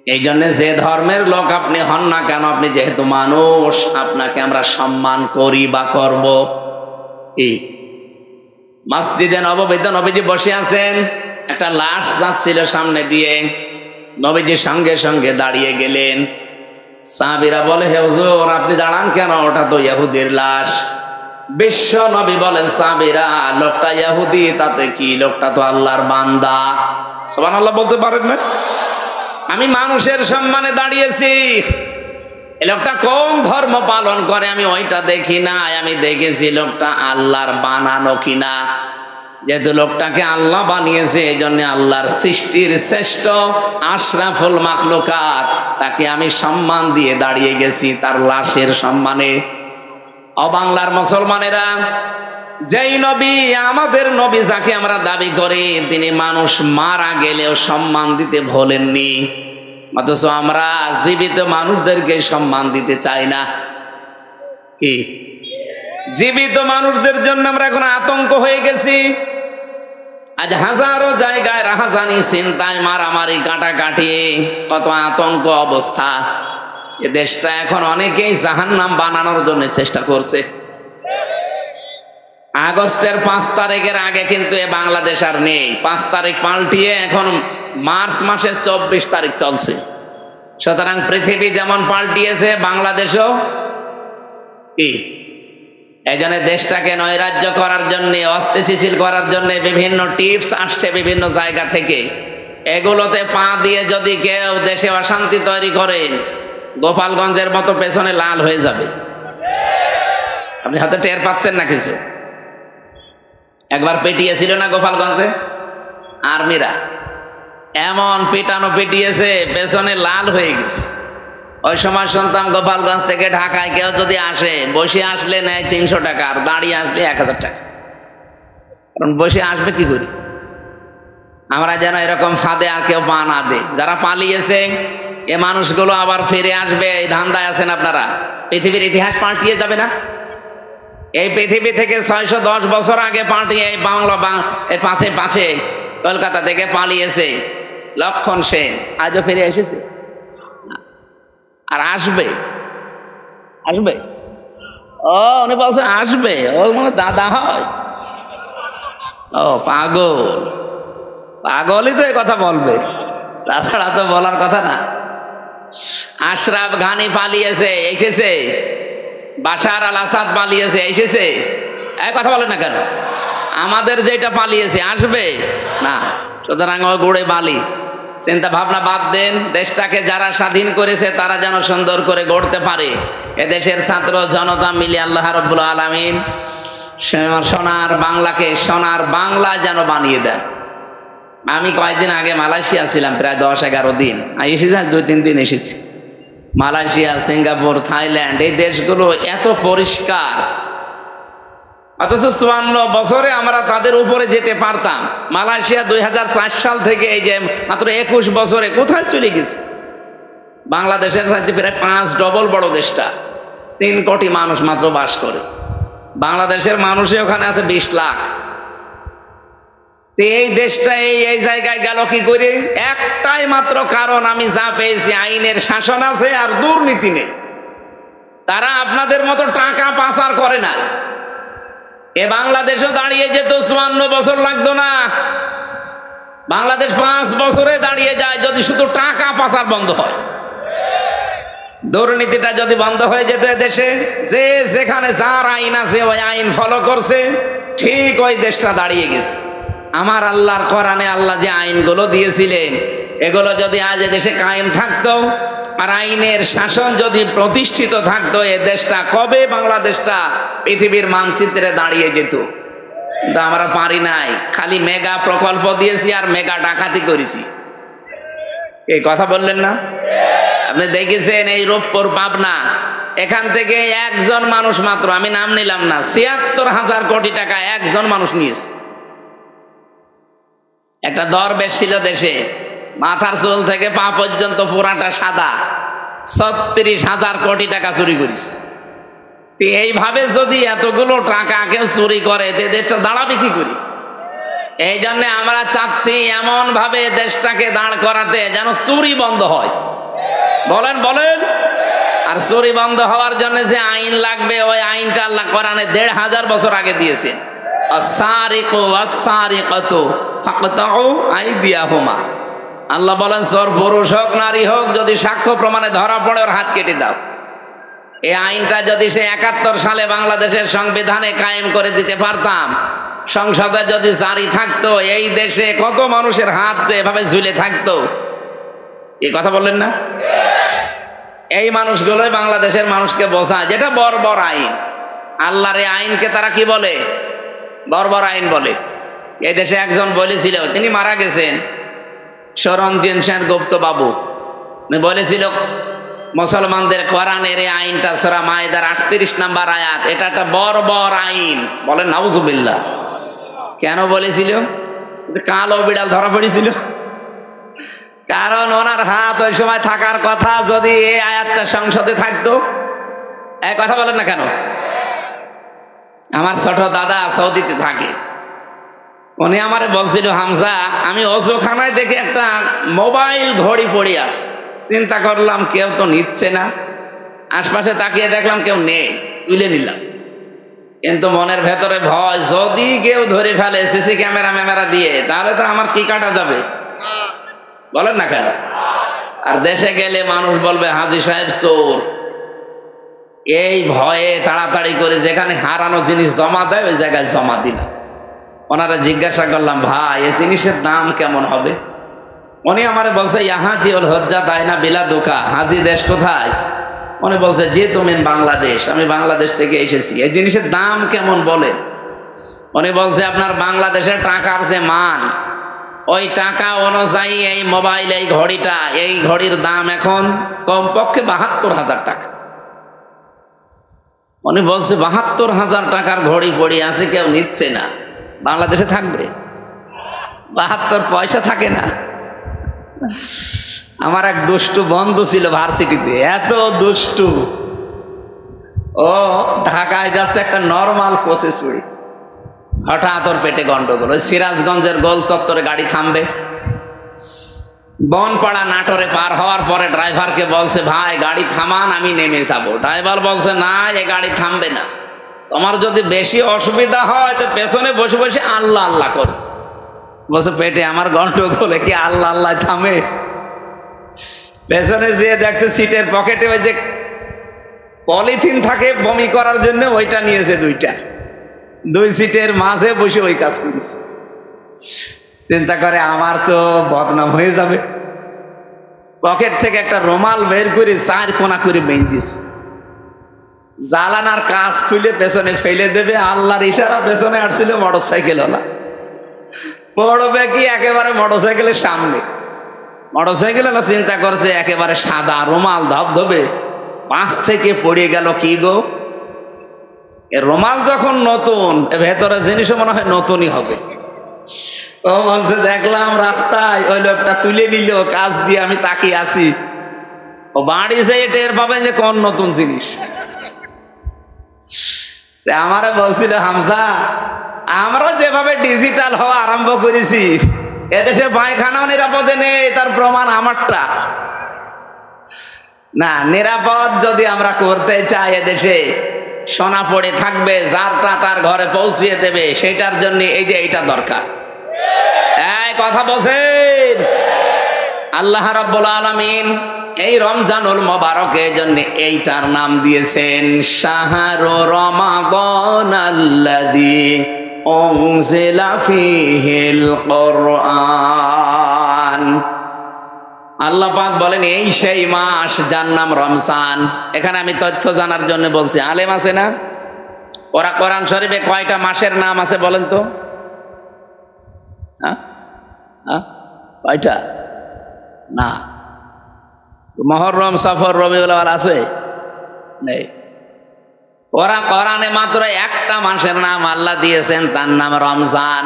[SPEAKER 1] এই জন্য যে ধর্মের লোক আপনি হন না কেন, আপনি যেহেতু মানুষ, আপনাকে আমরা সম্মান করি বা করব। কি মসজিদে নববীতে নবীজি বসে আছেন, একটা লাশ যাচ্ছিল সামনে দিয়ে, নবীজি সঙ্গে সঙ্গে দাঁড়িয়ে গেলেন। সাহাবীরা বলে, হে হুজুর আপনি দাঁড়ান কেন, ওটা তো ইহুদির লাশ। বিশ্ব নবী বলেন, সাহাবীরা লোকটা ইহুদি তাতে কি, লোকটা তো আল্লাহর বান্দা। সুবহানাল্লাহ বলতে পারেন না? আমি মানুষের সম্মানে দাঁড়িয়েছি। এই লোকটা কোন ধর্ম পালন করে আমি ওইটা দেখি না, আমি দেখেছি লোকটা আল্লাহর বানানো কিনা। যেহেতু লোকটাকে আল্লাহ বানিয়েছে, এই জন্য আল্লাহর সৃষ্টির শ্রেষ্ঠ আশরাফুল মাখলুকাত, তাকে আমি সম্মান দিয়ে দাঁড়িয়ে গেছি তার লাশের সম্মানে। অবাংলার মুসলমানেরা, যেই নবী আমাদের নবী যাকে আমরা দাবি করি, তিনি মানুষ মারা গেলেও সম্মান দিতে ভোলেননি, অথচ আমরা জীবিত মানুষদেরকে সম্মান দিতে চাই না। কি জীবিত মানুষদের জন্য আমরা এখন আতঙ্ক হয়ে গেছি। আজ হাজারো জায়গায় রাহাজানি, চিন্তায়, মারামারি, কাটাকাটি, কত আতঙ্ক অবস্থা। এ দেশটা এখন অনেকেই জাহান্নাম বানানোর জন্য চেষ্টা করছে। আগস্টের 5 তারিখের আগে কিন্তু এ বাংলাদেশ আর নেই। 5 তারিখ পাল্টিয়ে এখন মার্চ মাসের 24 তারিখ চলছে। সুতরাং পৃথিবী যেমন পাল্টিয়েছে, বাংলাদেশও কি এই জন্য দেশটাকে নৈরাজ্য করার জন্য, অস্থিতিশীল করার জন্য বিভিন্ন টিপস আসছে বিভিন্ন জায়গা থেকে। এগুলোতে পা দিয়ে যদি কেউ দেশে অশান্তি তৈরি করে, গোপালগঞ্জের মতো পেছনে লাল হয়ে যাবে। আপনি হয়তো টের পাচ্ছেন না কিছু। একবার পিটিয়েছিল না গোপালগঞ্জে আর্মিরা, এমন পিটানো পিটিয়েছে পেছনে লাল হয়ে গেছে। ওই সময় শুনতাম গোপালগঞ্জ থেকে ঢাকায় কেউ যদি আসে, বসে আসলে নেয় 300 টাকা, আর দাঁড়িয়ে আসলে 1000 টাকা। কারণ বসে আসবে কি করি, আমরা যেন এরকম ফাঁদে আর কেউ পা না দে। যারা পালিয়েছে এ মানুষগুলো আবার ফিরে আসবে, এই ধান্দায় আছেন আপনারা। পৃথিবীর ইতিহাস পাল্টিয়ে যাবে না? এই পৃথিবী থেকে 610 বছর আগে পাল্টিয়ে এই বাংলা এর পাশে কলকাতা থেকে পালিয়েছে লক্ষণ সেন, আজও ফিরে এসেছে আর আসবে। ও উনি বলছেন আসবে, ও মানে দাদা হয়। ও পাগলই তো এই কথা বলবে, তাছাড়া তো বলার কথা না। আশরাফ ঘানি পালিয়েছে, এসেছে। বাশার আল আসাদ পালিয়েছে, এসেছে। এই কথা বলে না কেন? আমাদের যেটা পালিয়েছে আসবে না। সুতরাং ও গুড়ে বালি, চিন্তা ভাবনা বাদ দেন। দেশটাকে যারা স্বাধীন করেছে তারা যেন সুন্দর করে গড়তে পারে। এদেশের ছাত্র জনতা মিলে আল্লাহ রাব্বুল আলামিন সোনার বাংলাকে সোনার বাংলা যেন বানিয়ে দেন। আমি কয়েকদিন আগে মালয়েশিয়া ছিলাম, প্রায় 10-11 দিন এসেছি, 2-3 দিন এসেছি। মালয়েশিয়া, সিঙ্গাপুর, থাইল্যান্ড, এই দেশগুলো এত পরিষ্কার, অথচ 54 বছরে আমরা তাদের উপরে যেতে পারতাম। মালয়েশিয়া 2004 সাল থেকে এই যে মাত্র 21 বছরে কোথায় চলে গেছে। বাংলাদেশের সাথে প্রায় 5 ডবল বড় দেশটা, 3 কোটি মানুষ মাত্র বাস করে। বাংলাদেশের মানুষই ওখানে আছে 20 লাখ। এই দেশটা এই জায়গায় গেল কি করে? একটাই মাত্র কারণ আমি যা পেয়েছি, আইনের শাসন আছে আর দুর্নীতি নেই। তারা আপনাদের মতো টাকা পাচার করে না। এ বাংলাদেশও দাঁড়িয়ে যেত 54 বছর লাগতো না। বাংলাদেশ 5 বছরে দাঁড়িয়ে যায় যদি শুধু টাকা পাচার বন্ধ হয়। দুর্নীতিটা যদি বন্ধ হয়ে যেত দেশে, যে যেখানে যার আইন আছে ওই আইন ফলো করছে, ঠিক ওই দেশটা দাঁড়িয়ে গেছে। আমার আল্লাহর কোরআনে আল্লাহ যে আইনগুলো দিয়েছিলেন, এগুলো যদি আজ দেশে কায়েম থাকতো, আর আইনের শাসন যদি প্রতিষ্ঠিত থাকতো, এ দেশটা কবে বাংলাদেশটা পৃথিবীর মানচিত্রে দাঁড়িয়ে যেত। কিন্তু আমরা পারি নাই, খালি মেগা প্রকল্প দিয়েছি আর মেগা ডাকাতি করেছি। এই কথা বললেন না? আপনি দেখেছেন এই রূপপুর পাবনা, এখান থেকে একজন মানুষ মাত্র, আমি নাম নিলাম না, ৭৬,০০০ কোটি টাকা একজন মানুষ নিয়েছে। একটা দরবেশ ছিল দেশে, মাথার চুল থেকে পা পর্যন্ত পুরাটা সাদা, ৩৬,০০০ কোটি টাকা চুরি করেছে। এইভাবে যদি এতগুলো টাকা কেউ চুরি করে, দেশটা দাঁড়াবে কি করি? এই জন্য আমরা চাচ্ছি এমন ভাবে দেশটাকে দাঁড় করাতে যেন চুরি বন্ধ হয়। বলেন বলেন। আর চুরি বন্ধ হওয়ার জন্য যে আইন লাগবে, ওই আইনটা আল্লাহ কোরআনে ১৫০০ বছর আগে দিয়েছেন। আস-সারিকু ওয়াস-সারিকাতু ফাকতাউ আইদিয়াহুমা। আল্লাহ বলেন, চোর পুরুষ হোক নারী হোক, যদি সাক্ষ্য প্রমাণে ধরা পড়ে ওর হাত কেটে দাও। এই আইনটা যদি সে ৭১ সালে বাংলাদেশের সংবিধানে কায়েম করে দিতে পারতাম, সংসদে যদি জারি থাকতো, এই দেশে কত মানুষের হাত যে এভাবে ঝুলে থাকতো। এই কথা বললেন না? এই মানুষগুলোই বাংলাদেশের মানুষকে বোঝায় যেটা বর্বর আইন। আল্লাহর এই আইনকে তারা কি বলে? বর্বর আইন বলে। এই দেশে একজন বলেছিল, তিনি মারা গেছেন, সরঞ্জিত সেনগুপ্ত বাবু বলেছিল, মুসলমানদের কোরআনের এই আইনটা সূরা মায়েদার ৩৮ নম্বর আয়াত, এটা একটা বর্বর আইন। বলেন নাউজুবিল্লাহ। কেন বলেছিল? কালো বিড়াল ধরা পড়েছিল। কারণ ওনার হাত ওই সময় থাকার কথা, যদি এই আয়াতটা সংসদে থাকতো। এক কথা বলেন না কেন? আমার ছোট দাদা সৌদিতে থাকে, উনি আমারে বলছিল, হামজা, আমি অজুখানায় দেখে একটা মোবাইল ঘড়ি পড়ে আছে। চিন্তা করলাম কেউ তো নিচ্ছে না, আশপাশে তাকিয়ে দেখলাম কেউ নেই, তুলে নিলাম। কিন্তু মনের ভেতরে ভয়, যদি কেউ ধরে ফেলে সিসি ক্যামেরা দিয়ে, তাহলে তো আমার কি কাটা যাবে? বলেন না কেন? আর দেশে গেলে মানুষ বলবে হাজী সাহেব চোর। এই ভয়ে তাড়াতাড়ি করে যেখানে হারানো জিনিস জমা দেয় ওই জায়গায় জমা দিলাম। ওনারা জিজ্ঞাসা করলাম, ভাই এই জিনিসের দাম কেমন হবে? উনি আমারে বলছে, ইয়াহাজি ওল হজ্জা তাইনা বিলা দোকা। হাজি দেশ কোথায়? উনি বলছে, যে তুমি বাংলাদেশ। আমি বাংলাদেশ থেকে এসেছি। এই জিনিসের দাম কেমন বলেন? উনি বলছে, আপনার বাংলাদেশের টাকার যে মান, ওই টাকা অনুযায়ী এই মোবাইল, এই ঘড়িটা, এই ঘড়ির দাম এখন কমপক্ষে ৭২,০০০ টাকা। উনি বলছে, ৭২,০০০ টাকার ঘড়ি পড়ে আছে, কেউ নিচ্ছে না, বাংলাদেশে থাকবে? ৭২ পয়সা থাকে না। আমার এক দুষ্টু বন্ধু ছিল ভার্সিটিতে, এত দুষ্টু, ও ঢাকায় যাচ্ছে একটা নর্মাল প্রসেস করে, হঠাৎ ওর পেটে গন্ডগোল। ওই সিরাজগঞ্জের গোল চত্বরে গাড়ি থামবে, বনপাড়া নাটোরে পার হওয়ার পরে ড্রাইভারকে বলছে, ভাই গাড়ি থামান, আমি নেমে যাবো। ড্রাইভার বলছে, না, এ গাড়ি থামবে না, তোমার যদি বেশি অসুবিধা হয় তো পেছনে বসে বসে আল্লাহ আল্লাহ করো। বলছে, পেটে আমার গন্ডগোলে কি আল্লাহ আল্লাহ থামে? পেছনে যেয়ে দেখছে সিটের পকেটে ওই যে পলিথিন থাকে বমি করার জন্য, ওইটা নিয়েছে দুইটা, 2 সিটের মাঝে বসে ওই কাজ করেছে। চিন্তা করে আমার তো বদনাম হয়ে যাবে। পকেট থেকে একটা রুমাল বের করে 4 কোনা করে বেঁধে দিয়েছে, জালানার কাজ খুলে পেছনে ফেলে দেবে। আল্লাহর ইশারা, পেছনে আসছিল মোটরসাইকেল ওলা, পড়বে কি একেবারে মোটরসাইকেলের সামনে। মোটরসাইকেল ওলা চিন্তা করছে, একেবারে সাদা রুমাল ধবধবে, পাশ থেকে পড়ে গেল কি গো? এ রুমাল যখন নতুন, ভেতরে জিনিসও মনে হয় নতুনই হবে। ও বলছে, দেখলাম রাস্তায় ওই লোকটা তুলে নিল কাজ দিয়ে, আমি তাকিয়ে আছি। ও বাড়ি যেয়ে টের পাবেন যে কোন নতুন জিনিস। আমারে বলছিল, হামজা, আমরা যেভাবে ডিজিটাল হওয়া আরম্ভ করেছি, এদেশে পায়খানাও নিরাপদে নেই, তার প্রমাণ আমারটা। না, নিরাপদ যদি আমরা করতে চাই, এদেশে সোনা পড়ে থাকবে, যারটা তার ঘরে পৌঁছিয়ে দেবে, সেটার জন্য এই যে এইটা দরকার। এই কথা বলছেন। আল্লাহ রাব্বুল আলামিন এই রমজানুল মুবারকের জন্য এইটার নাম দিয়েছেন শাহরু রমাদানাল্লাযী উনজিলা ফীহিল কুরআন। আল্লাহ পাক বলেন এই সেই মাস যার নাম রমজান। এখানে আমি তথ্য জানার জন্য বলছি, আলেম আছে না, ওরা কোরআন শরীফে কয়টা মাসের নাম আছে বলেন তো? কয়টা? না। মুহররম, সফর, রবিউল আউয়াল আছে? নেই। ওরা কোরআনে মাত্র একটা মাসের নাম আল্লাহ দিয়েছেন, তার নাম রমজান।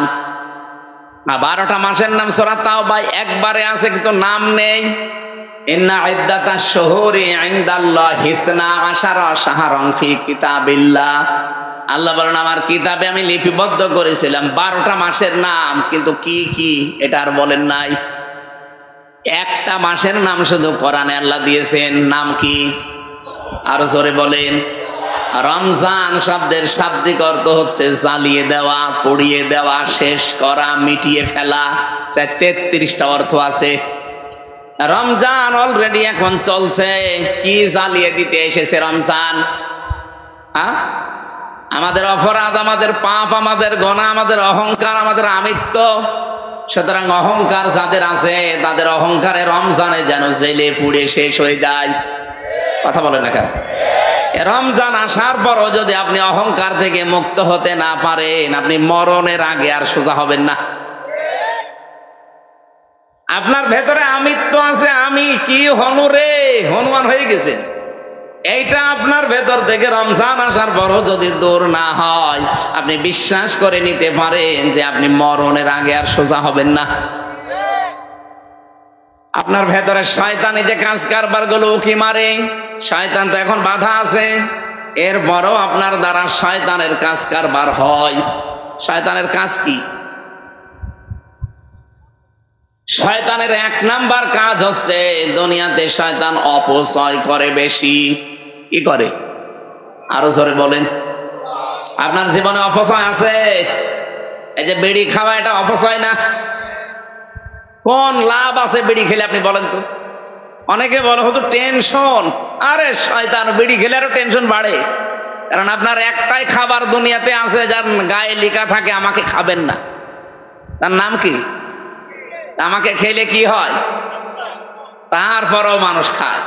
[SPEAKER 1] 12টা মাসের নাম সূরা তাওবা একবারে আছে, কিন্তু নাম নেই। ইন্না ইদ্দাতাশ শুহুরি ইনদাল্লাহি 12 শাহরান ফি কিতাবিল্লাহ। আল্লাহ বলেন আমার কিতাবে আমি লিপিবদ্ধ করেছিলাম 12টা মাসের নাম, কিন্তু কি কি এটা আর বলেন নাই। একটা মাসের নাম শুধু কোরআনে আল্লাহ দিয়েছেন, নাম কি? আরো জোরে বলেন। রমজান শব্দের শাব্দিক অর্থ হচ্ছে জ্বালিয়ে দেওয়া, পুড়িয়ে দেওয়া, শেষ করা, মিটিয়ে ফেলা। প্রায় 33টা অর্থ আছে। রমজান অলরেডি এখন চলছে। কি জ্বালিয়ে দিতে এসেছে রমজান? আমাদের অপরাধ, আমাদের পাপ, আমাদের গোনা, আমাদের অহংকার, আমাদের আমিত্ব। সুতরাং অহংকার যাদের আছে তাদের অহংকারে রমজানে যেন জেলে পুড়ে শেষ হয়ে যায়। কথা বলে না কেন? রমজান আসার পরও যদি আপনি অহংকার থেকে মুক্ত হতে না পারেন, আপনি মরণের আগে আর সোজা হবেন না। আপনার ভেতরে আমিত্ব আছে, আমি কি হনুরে, হনুমান হয়ে গেছেন। এইটা আপনার ভেতর থেকে রমজান আসার পরও যদি দূর না হয়, আপনি বিশ্বাস করে নিতে পারেন যে আপনি মরণের আগে আর সোজা হবেন না। আপনার ভেতরে শয়তানি যে কাজ কারবার গুলো উকি মারে, শয়তান তো এখন বাধা আছে, এরপরও আপনার দ্বারা শয়তানের কাজ কারবার হয়। শয়তানের কাজ কি? শয়তানের 1 নাম্বার কাজ হচ্ছে দুনিয়াতে শয়তান অপচয় করে বেশি। কি করে? আরো জোরে বলেন। আপনার জীবনে অপচয় আছে? এই যে বিড়ি খাওয়া, এটা অপচয় না? কোন লাভ আছে বিড়ি খেলে আপনি বলেন তো? অনেকে বলে হয়তো টেনশন। আরে শয়তান, বিড়ি খেলে আরো টেনশন বাড়ে। কারণ আপনার একটাই খাবার দুনিয়াতে আছে যার গায়ে লেখা থাকে আমাকে খাবেন না। তার নাম কি? আমাকে খেলে কি হয়? তারপরও মানুষ খায়।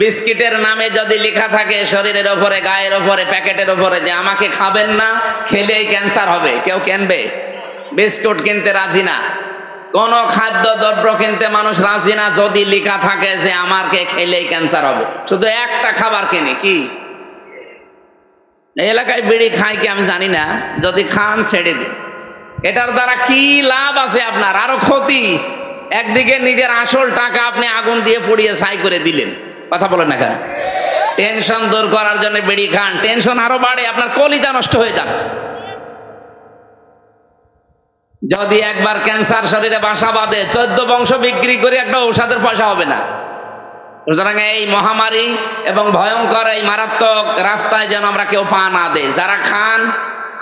[SPEAKER 1] বিস্কিটের নামে যদি লেখা থাকে শরীরের ওপরে, গায়ের ওপরে, প্যাকেটের ওপরে যে আমাকে খাবেন না, খেলেই ক্যান্সার হবে, কেউ কিনবে? বিস্কুট কিনতে রাজি না, কোন খাদ্য দ্রব্য কিনতে মানুষ রাজি না যদি লেখা থাকে যে আমাকে খেলেই ক্যান্সার হবে। শুধু একটা খাবার কিনে, কি? এই এলাকায় বিড়ি খায় কি আমি জানি না, যদি খান ছেড়ে দিন। এটার দ্বারা কি লাভ আছে আপনার? আরো ক্ষতি। একদিকে নিজের আসল টাকা আপনি আগুন দিয়ে পুড়িয়ে ছাই করে দিলেন। কথা বলেন না কেন? টেনশন দূর করার জন্য বিড়ি খান, টেনশন আরো বাড়ে, আপনার কলিজা নষ্ট হয়ে যাচ্ছে। যদি একবার ক্যান্সার শরীরে বাসা বাঁধে, 14 বংশ বিক্রি করে একটা ঔষধের পয়সা হবে না। সুতরাং এই মহামারী এবং ভয়ঙ্কর এই মারাত্মক রাস্তায় যেন আমরা কেউ পা না দেই। যারা খান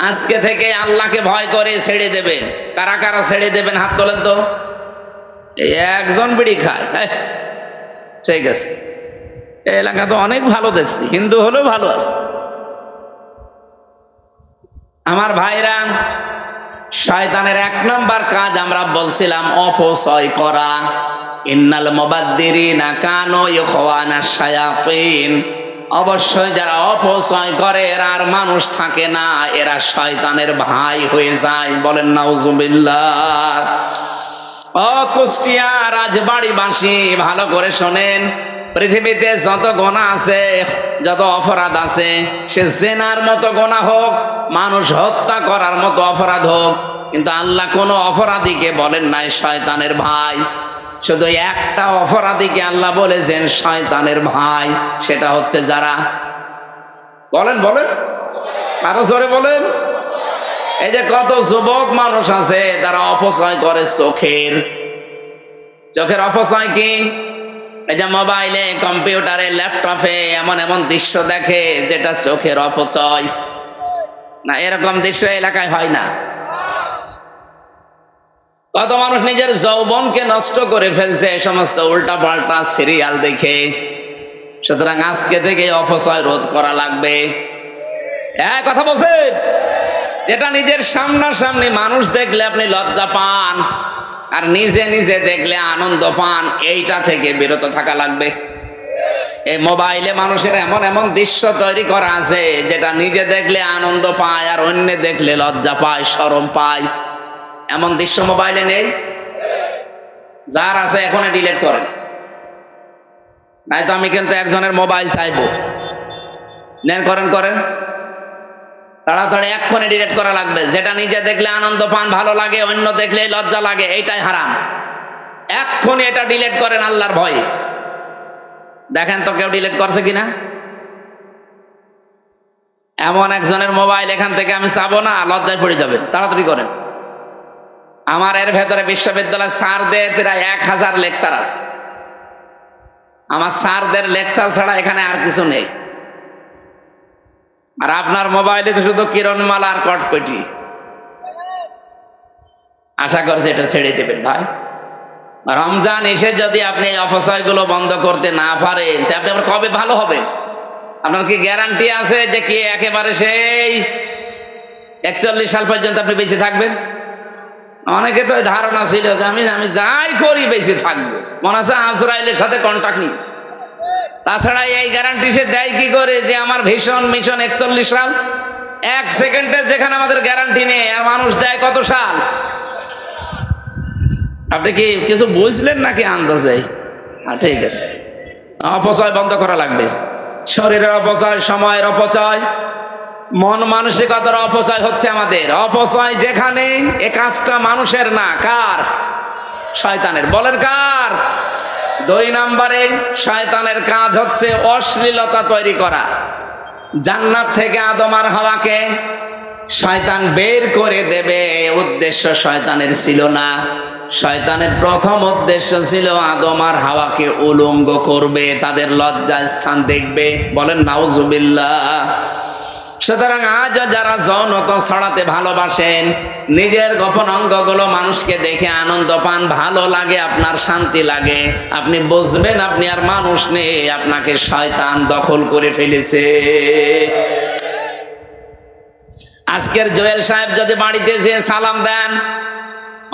[SPEAKER 1] আজকে থেকে আল্লাহকে ভয় করে ছেড়ে দেবেন। কারা কারা ছেড়ে দেবেন হাত তোলেন তো? এই একজন বিড়ি খায়, ঠিক আছে। এই এলাকা তো অনেক ভালো দেখছি, হিন্দু হলেও ভালো আছে। আমার ভাইরা, শয়তানের 1 নাম্বার কাজ আমরা বলছিলাম অপচয় করা। ইন্নাল মুবাদ্দিরিনা কানু ইখওয়ানাশ শায়াতিন। অবশ্যই যারা অপচয় করে এরা আর মানুষ থাকে না, এরা শয়তানের ভাই হয়ে যায়। বলেন নাউজুবিল্লাহ। ও কুষ্টিয়া রাজবাড়িবাসী, ভালো করে শোনেন। পৃথিবীতে যত গোনা আছে, যত অপরাধ আছে, সে জেনার মতো গোনা হোক, মানুষ হত্যা করার মতো অপরাধ হোক, কিন্তু আল্লাহ কোনো অপরাধীকে বলেন নাই শয়তানের ভাই। শুধু একটা অপরাধীকে আল্লাহ বলেছেন শয়তানের ভাই, সেটা হচ্ছে যারা, বলেন বলেন, আরো জোরে বলেন। এই যে কত যুবক মানুষ আছে তারা অপচয় করে চোখের। চোখের অপচয় কি? এই যে মোবাইলে, কম্পিউটারে, ল্যাপটপে এমন এমন দৃশ্য দেখে যেটা চোখের অপচয়। না, এরকম দৃশ্য এলাকায় হয় না? কত মানুষ নিজের যৌবনকে নষ্ট করে ফেলছে এই সমস্ত উল্টা পাল্টা সিরিয়াল দেখে। সুতরাং আজকে থেকে অপচয় রোধ করা লাগবে। কথা বলছেন? যেটা নিজের সামনাসামনি মানুষ দেখলে আপনি লজ্জা পান, আর নিজে নিজে দেখলে আনন্দ পান, এইটা থেকে বিরত থাকা লাগবে। এই মোবাইলে মানুষের এমন এমন দৃশ্য তৈরি করা আছে যেটা নিজে দেখলে আনন্দ পায় আর অন্য দেখলে লজ্জা পায়, শরম পায়। এমন দৃশ্য মোবাইলে নেই? যার আছে এখন ডিলিট করেন, নাই তো আমি কিন্তু একজনের মোবাইল চাইবো। নেন, করেন করেন, তাড়াতাড়ি এক্ষণে ডিলিট করা লাগবে। যেটা নিজে দেখলে আনন্দ পান, ভালো লাগে, অন্য দেখলে লজ্জা লাগে, এইটাই হারাম। এক্ষণে এটা ডিলিট করেন আল্লাহর ভয়ে। দেখেন তো কেউ ডিলিট করছে কিনা। এমন একজনের মোবাইল এখান থেকে আমি চাবো না, লজ্জায় পড়ে যাবেন, তাড়াতাড়ি করেন। আমার এর ভেতরে বিশ্ববিদ্যালয় স্যারদের প্রায় 1000 লেকচার আছে। আমার স্যারদের লেকচার ছাড়া এখানে আর কিছু নেই। আর আপনার মোবাইলে তো শুধু কিরণমালা আর কটকটি। আশা করছি এটা ছেড়ে দেবেন ভাই। রমজান এসে যদি আপনি এই অপচয়গুলো বন্ধ করতে না পারেন, তা আপনি আবার কবে ভালো হবেন? আপনার কি গ্যারান্টি আছে যে কি একেবারে সেই 41 সাল পর্যন্ত আপনি বেঁচে থাকবেন? অনেকে তো ধারণা ছিল যে আমি যাই করি বেঁচে থাকবো, মনে আছে আজরাইলের সাথে কন্ট্যাক্ট নিয়েছে। তাছাড়া এই গ্যারান্টি সে দেয় কি করে যে আমার ভীষণ মিশন 41 সাল? 1 সেকেন্ডের যেখানে আমাদের গ্যারান্টি নেই, আর মানুষ দেয় কত সাল? আপনি কি কিছু বুঝলেন নাকি আন্দাজে? ঠিক আছে, অপচয় বন্ধ করা লাগবে। শরীরের অপচয়, সময়ের অপচয়, মন মানসিকতার অপচয় হচ্ছে আমাদের। অপচয় যেখানে, এ কাজটা মানুষের না, কার? শয়তানের। বলেন কার? 2 নম্বরে শয়তানের কাজ হচ্ছে অশ্লীলতা তৈরি করা। জান্নাত থেকে আদম আর হাওয়াকে শয়তান বের করে দেবে, উদ্দেশ্য শয়তানের ছিল না। শয়তানের প্রথম উদ্দেশ্য ছিল আদম আর হাওয়াকে উলঙ্গ করবে, তাদের লজ্জা স্থান দেখবে। বলেন নাউজুবিল্লাহ। সুতরাং আজ যারা যৌনতা ছড়াতে ভালোবাসেন, নিজের গোপন অঙ্গগুলো মানুষকে দেখে আনন্দ পান, ভালো লাগে, আপনার শান্তি লাগে, আপনি বুঝবেন আপনি আর মানুষ নেই, আপনাকে শয়তান দখল করে ফেলেছে। আজকের জুয়েল সাহেব যদি বাড়িতে যেয়ে সালাম দেন,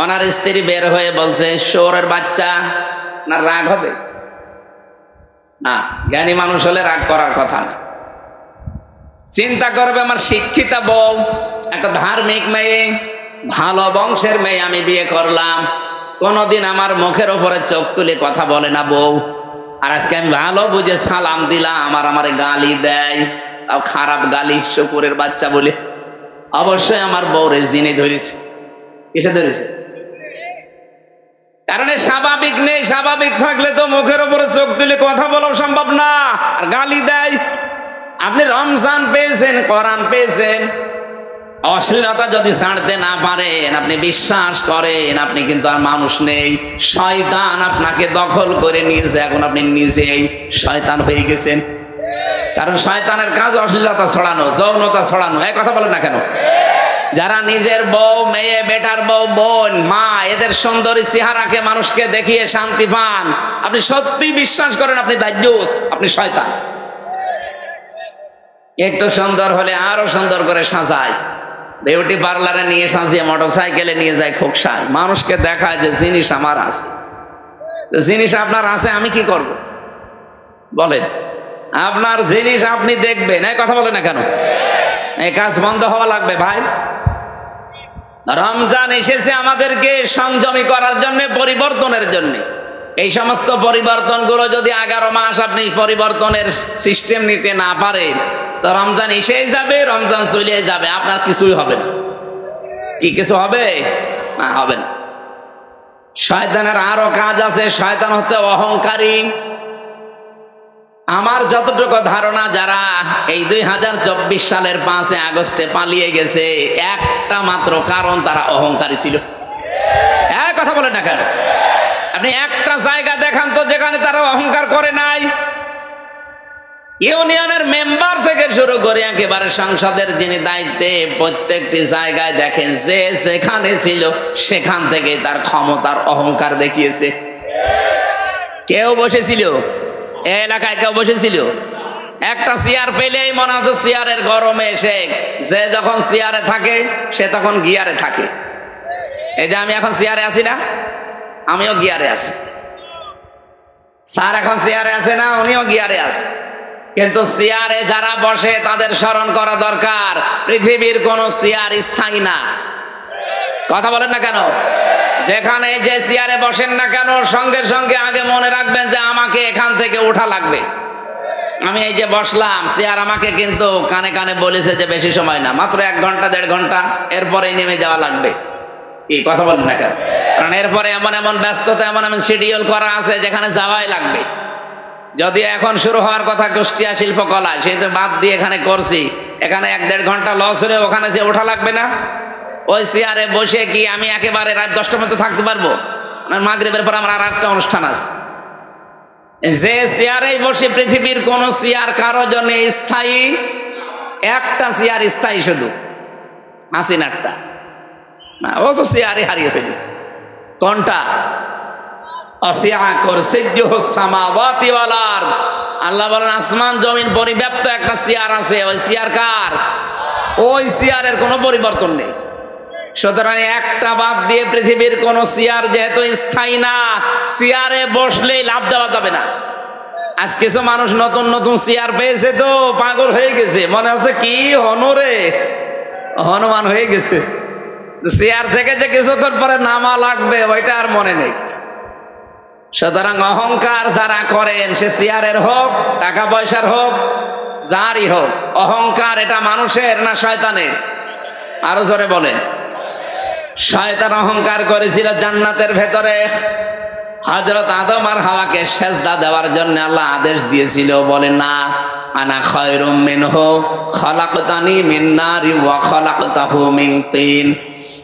[SPEAKER 1] ওনার স্ত্রী বের হয়ে বলছে শোরের বাচ্চা, না রাগ হবে না? জ্ঞানী মানুষ হলে রাগ করার কথা না। চিন্তা করবে আমার শিক্ষিতা বউ, একটা ধার্মিক মেয়ে, ভালো বংশের মেয়ে আমি বিয়ে করলাম, কোনোদিন আমার মুখের ওপরে চোখ তুলে কথা বলে না বউ, আর আজকে আমি ভালো বুঝে সালাম দিলাম আর আমারে গালি দেয়, তাও খারাপ গালি, শুকুরের বাচ্চা বলে। অবশ্যই আমার বউরে জিনে ধরেছে। কিসে ধরেছে? কারণ স্বাভাবিক নেই। স্বাভাবিক থাকলে তো মুখের ওপরে চোখ তুলে কথা বলা সম্ভব না, আর গালি দেয়। আপনি রমজান পেয়েছেন, কোরআন পেয়েছেন, অশ্লীলতা যদি ছাড়তে না পারেন, আপনি বিশ্বাস করেন আপনি কিন্তু আর মানুষ নেই, শয়তান আপনাকে দখল করে নিয়েছে। এখন আপনি নিজেই শয়তান হয়ে গেছেন। কারণ শয়তানের কাজ অশ্লীলতা ছড়ানো, যৌনতা ছড়ানো। এই কথা বলেন না কেন? যারা নিজের বউ, মেয়ে, বেটার বউ, বোন, মা, এদের সুন্দরী চেহারাকে মানুষকে দেখিয়ে শান্তি পান, আপনি সত্যি বিশ্বাস করেন আপনি দাজ্জুস, আপনি শয়তান। একটু সুন্দর হলে আরো সুন্দর করে সাজায়, বিউটি পার্লারে নিয়ে সাজিয়ে মোটরসাইকেলে নিয়ে যায় খোকসায়, মানুষকে দেখায় যে জিনিস আমার আছে। জিনিস আপনার আছে, আমি কি করব? বলেন, আপনার জিনিস আপনি দেখবেন। এই কথা বলেন না কেন? এই কাজ বন্ধ হওয়া লাগবে ভাই। রমজান এসেছে আমাদেরকে সংযমী করার জন্য, পরিবর্তনের জন্য। এই সমস্ত পরিবর্তনগুলো যদি 11 মাস আপনি পরিবর্তনের সিস্টেম নিতে না পারেন, তো রমজান এসেই যাবে, রমজান চলে যাবে, আপনার কিছুই হবে না। কি কিছু হবে না? হবে না। শয়তানের আরো কাজ আছে। শয়তান হচ্ছে অহংকারী। আমার যতটুকু ধারণা, যারা এই 2024 সালের 5 আগস্টে পালিয়ে গেছে, একটা মাত্র কারণ, তারা অহংকারী ছিল। এক কথা বলেন না কেন? আপনি একটা জায়গা দেখান তো যেখানে তারা অহংকার করে নাই। ইউনিয়নের মেম্বার থেকে শুরু করে একেবারে সংসদের যিনি দায়িত্বে, প্রত্যেকটি জায়গায় দেখেন যে যেখানে ছিল সেখান থেকে তার ক্ষমতার অহংকার দেখিয়েছে। কেউ বসেছিল এই এলাকায়? কেউ বসেছিল? একটা চেয়ার পেলেই মনে হচ্ছে চেয়ারের গরমে এসে, যে যখন চেয়ারে থাকে সে তখন গিয়ারে থাকে। এই যে আমি এখন চেয়ারে আছি না, আমিও গিয়ারে আছি। স্যার এখন চেয়ারে আছে না, উনিও গিয়ারে আছে। কিন্তু চেয়ারে যারা বসে তাদের স্মরণ করা দরকার, পৃথিবীর কোন চেয়ার স্থায়ী না। কথা বলেন না কেন? যেখানে যে চেয়ারে বসেন না কেন, সঙ্গে সঙ্গে আগে মনে রাখবেন যে আমাকে এখান থেকে ওঠা লাগবে। আমি এই যে বসলাম, চেয়ার আমাকে কিন্তু কানে কানে বলেছে যে বেশি সময় না, মাত্র 1 ঘন্টা 1.5 ঘন্টা, এরপরে নেমে যাওয়া লাগবে। কি কথা বলেন না কেন? কারণ এরপরে এমন এমন ব্যস্ততা, এমন এমন শিডিউল করা আছে যেখানে যাওয়াই লাগবে। যদি এখন শুরু হওয়ার কথা কুষ্টিয়া শিল্পকলা, সেটা বাদ দিয়ে এখানে করছি, এখানে 1-1.5 ঘন্টা লস হলে ওখানে যে ওঠা লাগবে না? ওই চেয়ারে বসে কি আমি একেবারে রাত 10টার মধ্যে থাকতে পারবো? মাগরিবের পর আমার আর একটা অনুষ্ঠান আছে। যে চেয়ারে বসে, পৃথিবীর কোন চেয়ার কারো জন্য স্থায়ী, একটা চেয়ার স্থায়ী শুধু হাসিনারটা না, ও তো চেয়ারে হারিয়ে ফেলেছে। কোনটা? আল্লাহ বলেন আসমান জমিন পরিব্যাপ্ত একটা চেয়ার আছে। ওই চেয়ার কার? ওই চেয়ারের কোনো পরিবর্তন নেই। সুতরাং একটা বাদ দিয়ে পৃথিবীর কোন চেয়ার যেহেতু স্থায়ী না, চেয়ারে বসলেই লাভ দেওয়া যাবে না। আজ কিছু মানুষ নতুন নতুন চেয়ার পেয়েছে তো পাগল হয়ে গেছে, মনে হচ্ছে কি হনরে হনুমান হয়ে গেছে। চেয়ার থেকে যে কিছুক্ষণ পরে নামা লাগবে ওইটা আর মনে নেই। সুতরাং অহংকার যারা করেন, সে চেয়ারের হোক, টাকা পয়সার হোক, যারই হোক, অহংকার এটা মানুষের না শয়তানের? আরো জোরে বলেন। শয়তান অহংকার করেছিল জান্নাতের ভেতরে। হযরত আদম আর হাওয়াকে সেজদা দেওয়ার জন্য আল্লাহ আদেশ দিয়েছিল, বলে না, আনা খায়রুম মিনহু খালাকতানি মিন নারি ওয়া খালাকতাহু মিন তিন।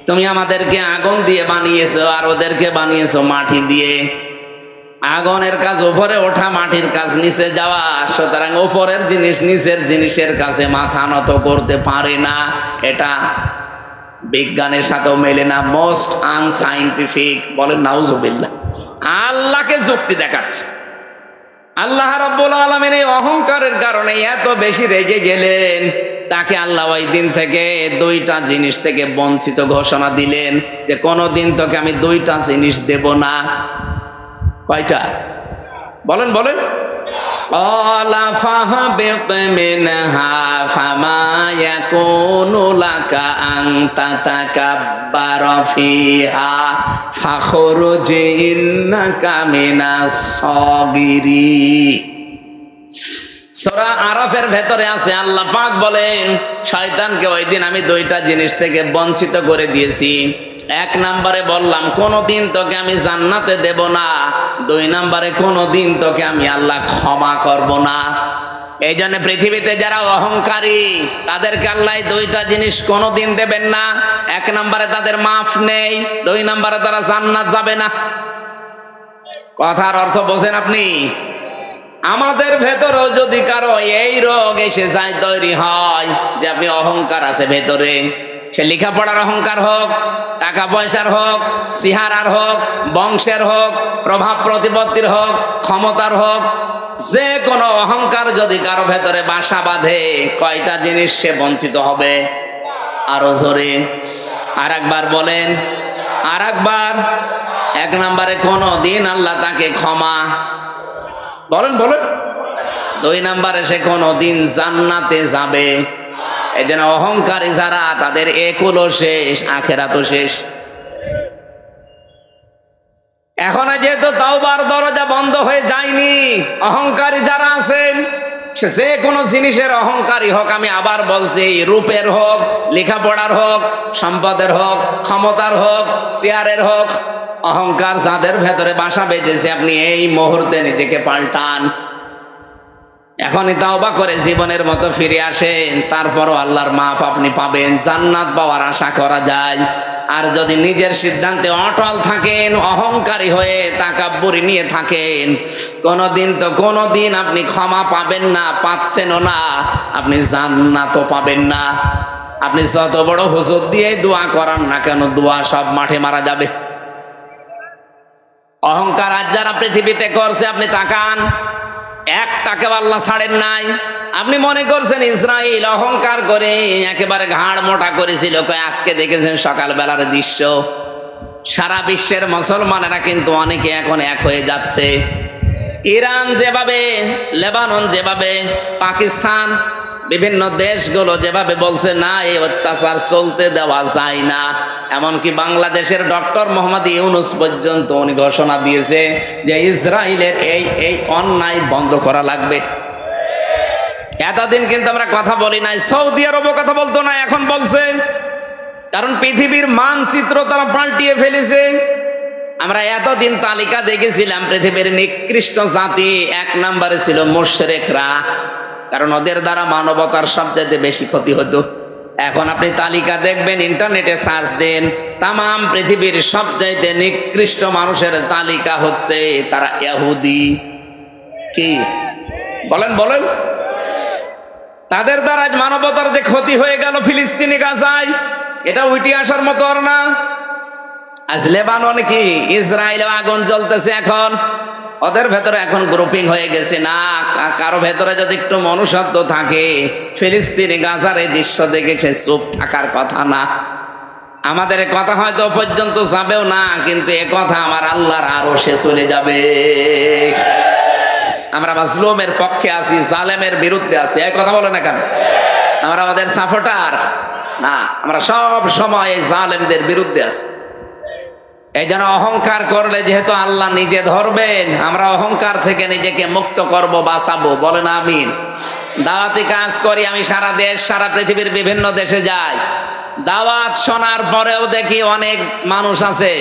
[SPEAKER 1] তুমি আমাদেরকে আগুন দিয়ে বানিয়েছো আর ওদেরকে বানিয়েছো মাটি দিয়ে। আগুনের কাজ উপরে ওঠা, মাটির কাজ নিচে যাওয়া। সুতরাং উপরের জিনিস নিচের জিনিসের কাছে মাথা নত করতে পারে না। এটা বিজ্ঞানের সাথেও মেলে না, মোস্ট আনসাইন্টিফিক। বলেন নাউজুবিল্লাহ। আল্লাহকে যুক্তি দেখাচ্ছে। আল্লাহ রাব্বুল আলামিন এই অহংকারের কারণে এত বেশি রেগে গেলেন, তাকে আল্লাহ ওই দিন থেকে 2টা জিনিস থেকে বঞ্চিত ঘোষণা দিলেন যে কোনদিন তোকে আমি 2টা জিনিস দেব না। কয়টা? বলেন বলেন। ক্বালা ফাহবিত মিনহা ফামা ইয়াকুনু লাকা আন তাতাকাব্বারা ফিহা ফাখরুজ ইন্নাকা মিনাস সাগিরিন। সূরা আরাফের ভেতরে আছে, আল্লাহ পাক বলেন শয়তানকে ওই দিন আমি 2টা জিনিস থেকে বঞ্চিত করে দিয়েছি। 1 নম্বরে বললাম কোনদিন তোকে আমি জান্নাতে দেব না। 2 নম্বরে কোনদিন তোকে আমি আল্লাহ ক্ষমা করব না। এই জন্য পৃথিবীতে যারা অহংকারী তাদেরকে আল্লাহ 2টা জিনিস কোনদিন দেবেন না। 1 নম্বরে তাদের মাফ নেই, 2 নম্বরে তারা জান্নাত যাবে না। কথার অর্থ বোঝেন আপনি? আমাদের ভেতরেও যদি কারো এই রোগ এসে যায়, তৈরি হয় যে আপনি অহংকার আছে ভেতরে, সে লেখাপড়ার অহংকার হোক, টাকা পয়সার হোক, চেহারার হোক, বংশের হোক, প্রভাব প্রতিপত্তির হোক, ক্ষমতার হোক, যে কোনো অহংকার যদি কারো ভেতরে বাসা বাঁধে, কয়টা জিনিস সে বঞ্চিত হবে? আরো জোরে আর একবার বলেন, আর একবার। 1 নম্বরে কোনো দিন আল্লাহ তাকে ক্ষমা, বলেন বলেন। 2 নম্বরে সে কোনো দিন জান্নাতে যাবে। এই জন্য অহংকারী যারা, তাদের একুলও শেষ, আখেরাতও শেষ। এখনো যেহেতু তাওবার দরজা বন্ধ হয়ে যায়নি, অহংকারী যারা আছেন, সে যে কোনো জিনিসের অহংকারী হোক, আমি আবার বলছি, রূপের হোক, লেখাপড়ার হোক, সম্পদের হোক, ক্ষমতার হোক, চেয়ারের হোক, অহংকার যাদের ভেতরে বাসা বেঁধেছে, আপনি এই মুহূর্তে নিজেকে পাল্টান। এখনই তাওবা করে জীবনের মতো ফিরে আসেন, তারপরও আল্লাহর মাফ আপনি পাবেন, জান্নাত পাওয়ার আশা করা যায়। আর যদি নিজের সিদ্ধান্তে অটল থাকেন, অহংকারী হয়ে তাকাব্বুরি নিয়ে থাকেন, কোনোদিন আপনি ক্ষমা পাবেন না, পাচ্ছেনও না, আপনি জান্নাতও পাবেন না। আপনি যত বড় হুজুর দিয়ে দোয়া করান না কেন, দোয়া সব মাঠে মারা যাবে। অহংকার আজ যারা পৃথিবীতে করছে, আপনি তাকান, একটাকেও আল্লাহ ছাড়েন নাই। আপনি মনে করছেন ইসরাইল অহংকার করে একেবারে ঘাড় মোটা করেছিল, আজকে দেখেছেন সকালবেলার দৃশ্য, সারা বিশ্বের মুসলমানেরা কিন্তু অনেকে এখন এক হয়ে যাচ্ছে। ইরান যেভাবে, লেবানন যেভাবে, পাকিস্তান, বিভিন্ন দেশগুলো যেভাবে বলছে না এই অত্যাচার চলতে দেওয়া যায় না, এমনকি বাংলাদেশের ডক্টর মোহাম্মদ ইউনূস পর্যন্ত উনি ঘোষণা দিয়েছে যে ইসরায়েলের এই অন্যায় বন্ধ করা লাগবে। এতদিন কিন্তু আমরা কথা বলি নাই, সৌদি আরবও কথা বলতো না, এখন বলছে, কারণ পৃথিবীর মানচিত্র তারা পাল্টিয়ে ফেলেছে। আমরা এতদিন তালিকা দেখেছিলাম, পৃথিবীর নিকৃষ্ট জাতি 1 নম্বরে ছিল মুশরিকরা, কারণ ওদের দ্বারা মানবতার সবচেয়ে বেশি ক্ষতি হতো। এখন আপনি তালিকা দেখবেন, ইন্টারনেটে সার্চ দেন, তামাম পৃথিবীর সবচাইতে নিকৃষ্ট মানুষের তালিকা হচ্ছে তারা ইহুদি। কি বলেন বলেন? তাদের দ্বারা মানবতার যে ক্ষতি হয়ে গেল ফিলিস্তিনি গাজায়, এটা উঠে আসার মতো আর না। আজ লেবাননে কি, ইসরায়েলে আগুন জ্বলতেছে, এখন ওদের ভেতরে এখন গ্রুপিং হয়ে গেছে। না, কারো ভেতরে যদি একটু মনুষ্যত্ব থাকে, ফিলিস্তিনি গাজার এই দৃশ্য দেখে সে চুপ থাকার কথা না। আমাদের কথা হয়তো পর্যন্ত যাবেও না, কিন্তু এ কথা আমার আল্লাহর আরশে চলে যাবে। আমরা মাজলুমের পক্ষে আছি, জালেমের বিরুদ্ধে আছি, এই কথা বলে না কেন? আমরা আমাদের সাপোর্টার না, আমরা সব সময় এই জালেমদের বিরুদ্ধে আছি। এই জন্য অহংকার করলে যেহেতু আল্লাহ নিজে ধরবেন, আমরা অহংকার থেকে নিজেকে মুক্ত করব, বাঁচাবো। বলেন আমিন। দাওয়াতি কাজ করি আমি, সারা দেশ, সারা পৃথিবীর বিভিন্ন দেশে যাই। দাওয়াত শোনার পরেও দেখি অনেক মানুষ আছে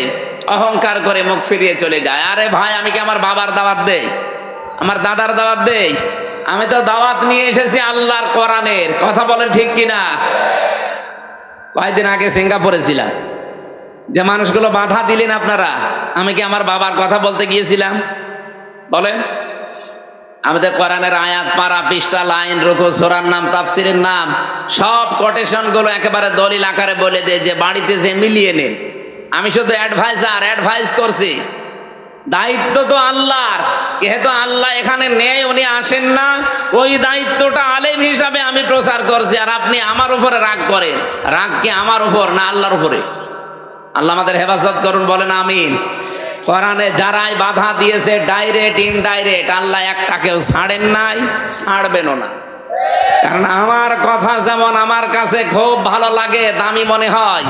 [SPEAKER 1] অহংকার করে মুখ ফিরিয়ে চলে যায়। আরে ভাই, আমি কি আমার বাবার দাওয়াত দেই, আমার দাদার দাওয়াত দেই? আমি তো দাওয়াত নিয়ে এসেছি আল্লাহর কোরআনের। কথা বলেন ঠিক কিনা? কয়েকদিন আগে সিঙ্গাপুরে ছিলাম, যে মানুষগুলো বাধা দিলেন আপনারা, আমি কি আমার বাবার কথা বলতে গিয়েছিলাম? বলেন। আমাদের কোরআনের আয়াত, পারা, পৃষ্ঠা, লাইন, রুকু, সূরার নাম, তাফসীরের নাম, সব কোটেশন গুলো একেবারে দলিল আকারে বলে দেয় যে বাড়িতে যে মিলিয়ে নেন। আমি শুধু অ্যাডভাইস করছি। দায়িত্ব তো আল্লাহর, যেহেতু আল্লাহ এখানে নেই, উনি আসেন না, ওই দায়িত্বটা আলেম হিসাবে আমি প্রচার করছি। আর আপনি আমার উপরে রাগ করেন, রাগ কি আমার উপর না আল্লাহর উপরে? আল্লাহ আমাদের হেফাজত করুন, বলেন আমিন। কোরআনে যারাই বাধা দিয়েছে, ডাইরেক্ট ইনডাইরেক্ট, আল্লাহ একটাকেও ছাড়েন নাই, ছাড়বেনও না। কারণ আমার কথা যেমন আমার কাছে খুব ভালো লাগে, দামি মনে হয়,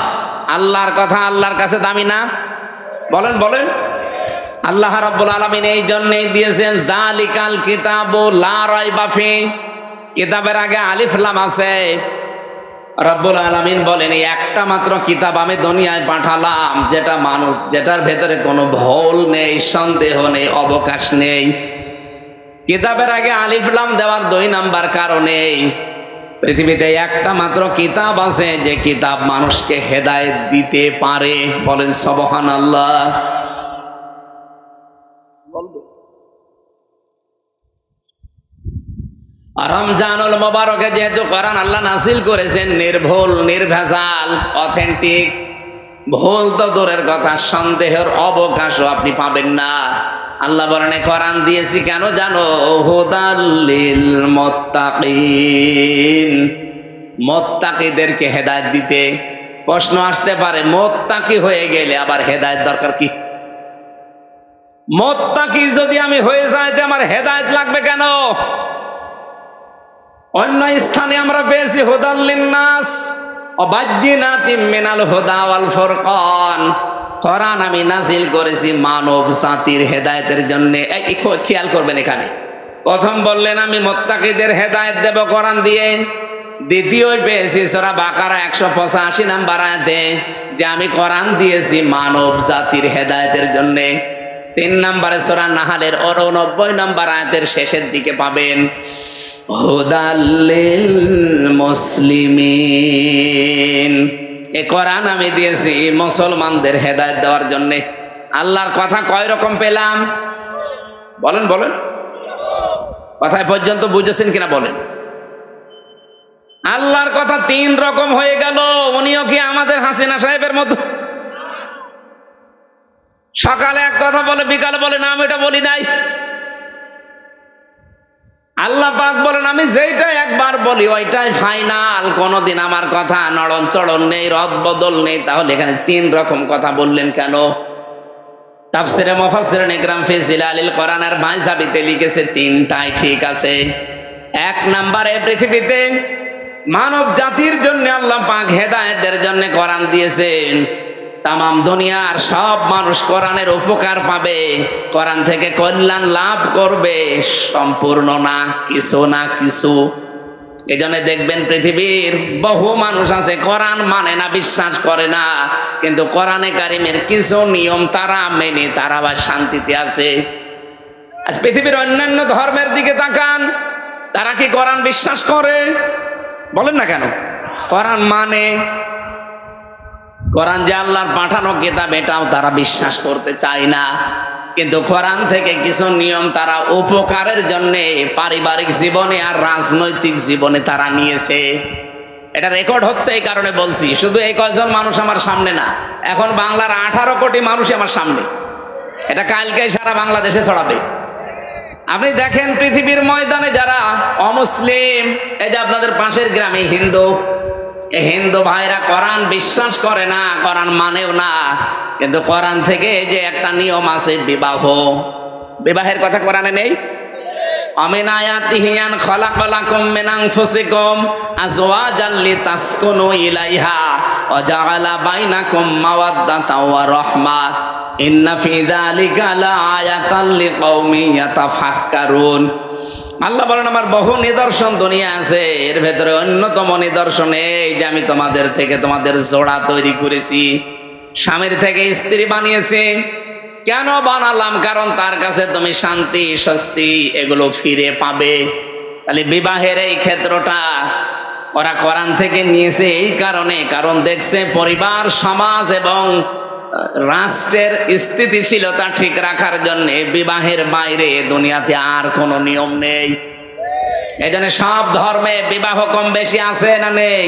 [SPEAKER 1] আল্লাহর কথা আল্লাহর কাছে দামি না? বলেন বলেন। আল্লাহ রাব্বুল আলামিন এই জন্যই দিয়েছেন যালিকাল কিতাবু লা রাইবা ফি। কিতাবের আগে আলিফ লাম আছে। রব্বুল আলামিন বলেন এই একটা মাত্র কিতাব আমি দুনিয়ায় পাঠালাম, যেটা মানুষ, যেটার ভেতরে কোনো ভুল নেই, সন্দেহ নেই, অবকাশ নেই। কিতাবের আগে আলিফ লাম দেওয়ার 2 নাম্বার কারণে পৃথিবীতে একটা মাত্র কিতাব আছে যে কিতাব মানুষকে হেদায়েত দিতে পারে। বলেন সুবহানাল্লাহ। রমজানুল মুবারকে যেহেতু কোরআন আল্লাহ নাযিল করেছেন নির্ভুল, নির্ভেজাল, অথেন্টিক, ভুল তো দূরের কথা, সন্দেহের অবকাশও আপনি পাবেন না। আল্লাহ বলেন কোরআন দিয়েছি কেন জানো? হুদাল লিল মুত্তাকিন, মুত্তাকিদেরকে হেদায়েত দিতে। প্রশ্ন আসতে পারে, মুত্তাকি হয়ে গেলে আবার হেদায়েত দরকার কি? মুত্তাকি যদি আমি হয়ে যাই, তো আমার হেদায়েত লাগবে কেন? অন্য স্থানে আমরা পেয়েছি হুদাল লিন্নাস ওয়া বায়্যিনাতিম মিনাল হুদা ওয়াল ফুরকান। কোরআন আমি নাযিল করেছি মানব জাতির হেদায়েতের জন্য। এই খেয়াল করবেন, এখানে প্রথম বললেন আমি মুত্তাকিদের হেদায়েত দেব কোরআন দিয়ে। দ্বিতীয় পেয়েছি সূরা বাকারা 185 নাম্বার আয়াতে যে আমি কোরআন দিয়েছি মানব জাতির হেদায়েতের জন্য। 3 নম্বরে সূরা নাহালের 89 নম্বর আয়াতের শেষের দিকে পাবেন হুদাল লিল মুসলিমিন। এই কোরআন আমি দিয়েছি মুসলমানদের হেদায়েত দেওয়ার জন্য। আল্লাহর কথা কয় রকম পেলাম? বলেন বলেন। কথায় পর্যন্ত বুঝেছেন কিনা বলেন? আল্লাহর কথা 3 রকম হয়ে গেল। উনিও কি আমাদের হাসিনা সাহেবের মতো সকালে এক কথা বলে, বিকালে বলে না আমি এটা বলি নাই? আল্লাহ পাক বলেন আমি যেইটা একবার বলি ওইটাই ফাইনাল, কোনোদিন আমার কথা নড়ন চড়ন নেই, রদ বদল নেই। তাহলে এখানে 3 রকম কথা বললেন কেন? তাফসিরে মুফাসসিরিন ইকরাম ফি জিলালিল কোরআনের ভাইসাবিতে লিখেছে 3টাই ঠিক আছে। 1 নম্বরে পৃথিবীতে মানব জাতির জন্য আল্লাহ পাক হেদায়েতের জন্য কোরআন দিয়েছেন। তামাম দুনিয়ার সব মানুষ কোরআনের উপকার পাবে, কোরআন থেকে কল্যাণ লাভ করবে, সম্পূর্ণ না, কিছু না কিছু। এজন্য দেখবেন পৃথিবীর বহু মানুষ আছে কোরআন মানে না, বিশ্বাস করে না, কিন্তু কোরআনে কারিমের কিছু নিয়ম তারা মেনে তারা আবার শান্তিতে আছে। আজ পৃথিবীর অন্যান্য ধর্মের দিকে তাকান, তারা কি কোরআন বিশ্বাস করে? বলেন না কেন? কোরআন মানে, কোরআন যে আল্লাহর পাঠানো কিতাব এটাও তারা বিশ্বাস করতে চায় না, কিন্তু কোরআন থেকে কিছু নিয়ম তারা উপকারের জন্য পারিবারিক জীবনে আর রাজনৈতিক জীবনে তারা নিয়েছে। এটা রেকর্ড হচ্ছে, এই কারণে বলছি। শুধু এই কয়জন মানুষ আমার সামনে না, এখন বাংলার 18 কোটি মানুষই আমার সামনে। এটা কালকে সারা বাংলাদেশে ছড়াবে। আপনি দেখেন পৃথিবীর ময়দানে যারা অমুসলিম, এই যে আপনাদের পাশের গ্রামে হিন্দু, এই হিন্দু ভাইরা কোরআন বিশ্বাস করে না, কোরআন মানেও না, কিন্তু কোরআন থেকে যে একটা নিয়ম আছে বিবাহ, বিবাহের কথা কোরআনে নেই? আমিন আয়াতিহি আন খালাকালাকুম মিন আনফুসিকুম আজওয়াজান লিতাসকুনু ইলাইহা ওয়া জাআলা বাইনাকুম মাওয়াদ্দাতাও ওয়া রাহমা ইন্না ফি যালিকা লাআয়াতান লিকাউমিন ইয়াতাফাক্কারুন। আল্লাহ বলেন আমার বহু নিদর্শন দুনিয়া আছে, এর ভেতরে অন্যতম নিদর্শন এই যে আমি তোমাদের থেকে তোমাদের জোড়া তৈরি করেছি, স্বামীর থেকে স্ত্রী বানিয়েছি। কেন বানালাম? কারণ তার কাছে তুমি শান্তি স্বস্তি এগুলো ফিরে পাবে। তাহলে বিবাহের এই ক্ষেত্রটা ওরা কোরআন থেকে নিয়েছে এই কারণে, কারণ দেখছে পরিবার সমাজ এবং রাষ্ট্রের স্থিতিশীলতা ঠিক রাখার জন্য বিবাহের বাইরে দুনিয়াতে আর কোনো নিয়ম নেই। এই জন্য সব ধর্মে বিবাহ কম বেশি আছে না নেই?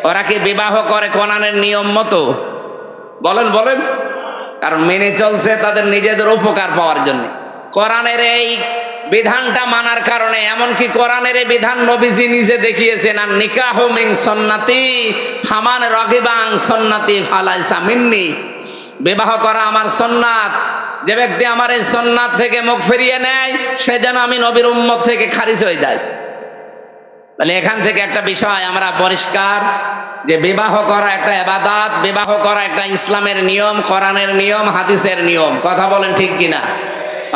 [SPEAKER 1] ওরা কি বিবাহ করে কোরআনের নিয়ম মতো? বলেন বলেন। কারণ মেনে চলছে তাদের নিজেদের উপকার পাওয়ার জন্য। কোরআনের এই বিধানটা মানার কারণে, এমনকি কোরআনের এই বিধান নবীজি নিজে দেখিয়েছেন, আর নিকাহু মিন সুন্নতি ফামান রাগিবা আন সুন্নতি ফালাইসা মিন্নি। বিবাহ করা আমার সুন্নাত, যে ব্যক্তি আমার এই সুন্নাত থেকে মুখ ফিরিয়ে নেয় সে যেন আমি নবীর উম্মত থেকে খারিজ হয়ে যায়। তাহলে এখান থেকে একটা বিষয় আমরা পরিষ্কার যে বিবাহ করা একটা ইবাদত, বিবাহ করা একটা ইসলামের নিয়ম, কোরআনের নিয়ম, হাদিসের নিয়ম। কথা বলেন ঠিক কিনা?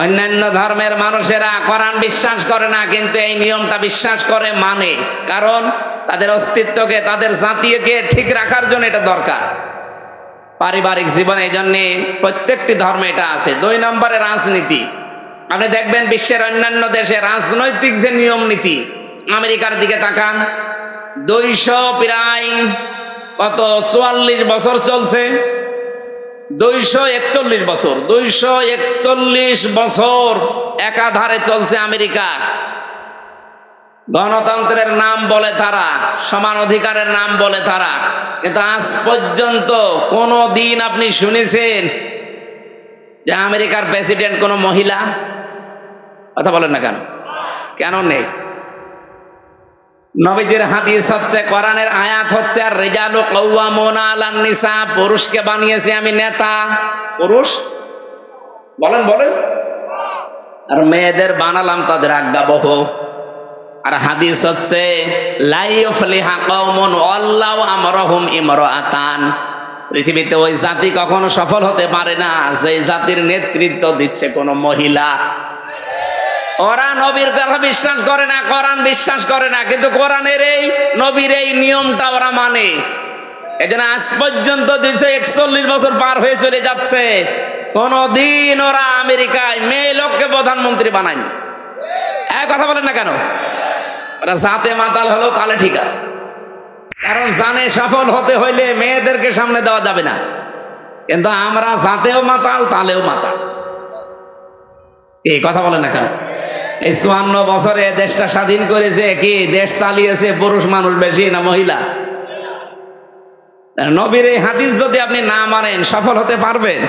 [SPEAKER 1] অন্যান্য ধর্মের মানুষেরা কোরআন বিশ্বাস করে না, কিন্তু এই নিয়মটা বিশ্বাস করে, মানে, কারণ তাদের অস্তিত্বকে তাদের জাতিকে ঠিক রাখার জন্য এটা দরকার পারিবারিক জীবনে। এই জন্যে প্রত্যেকটি ধর্মে এটা আছে। 2 নম্বরে রাজনীতি। আপনি দেখবেন বিশ্বের অন্যান্য দেশে রাজনৈতিক যে নিয়ম নীতি, আমেরিকার দিকে তাকান, 200 প্রায় কত 44 বছর চলছে, 241 বছর, 241 বছর একাধারে চলছে আমেরিকা। গণতন্ত্রের নাম বলে তারা, সমান অধিকারের নাম বলে তারা, কিন্তু আজ পর্যন্ত কোনো দিন আপনি শুনেছেন যে আমেরিকার প্রেসিডেন্ট কোনো মহিলা? কথা বলেন না কেন? কেন নেই? নবীজির হাদিস হচ্ছে, কোরআনের আয়াত হচ্ছে, আর রিজালু কাওয়ামুনা আলান নিসা, পুরুষকে বানিয়েছি আমি নেতা। পুরুষ বলেন বলেন, আর মেয়েদের বানালাম তাদের আজ্ঞাবহ। আর হাদিস হচ্ছে লা ইউফলিহা কওমুন আল্লাহু আমরাহুম ইমরাআতান, পৃথিবীতে ওই জাতি কখনো সফল হতে পারে না যে জাতির নেতৃত্ব দিচ্ছে কোনো মহিলা। ওরা নবীর কথা বিশ্বাস করে না, কোরআন বিশ্বাস করে না, কিন্তু কোরআনের এই নবীর এই নিয়মটা ওরা মানে। এজন্য আজ পর্যন্ত 241 বছর পার হয়ে চলে যাচ্ছে, কোনদিন ওরা আমেরিকায় মেয়ে লোককে প্রধানমন্ত্রী বানায়নি। এক কথা বলেন না কেন? ওরা জাতে মাতাল হলো তাহলে ঠিক আছে, কারণ জানে সফল হতে হইলে মেয়েদেরকে সামনে দেওয়া যাবে না। কিন্তু আমরা জাতেও মাতাল তালেও মাতাল। এই কথা বলেন না কেন? এই 54 বছরে দেশটা স্বাধীন করেছে কি দেশ চালিয়েছে পুরুষ মানুষ বেশি না মহিলা? নবীর এই হাদিস যদি আপনি না মানেন সফল হতে পারবেন?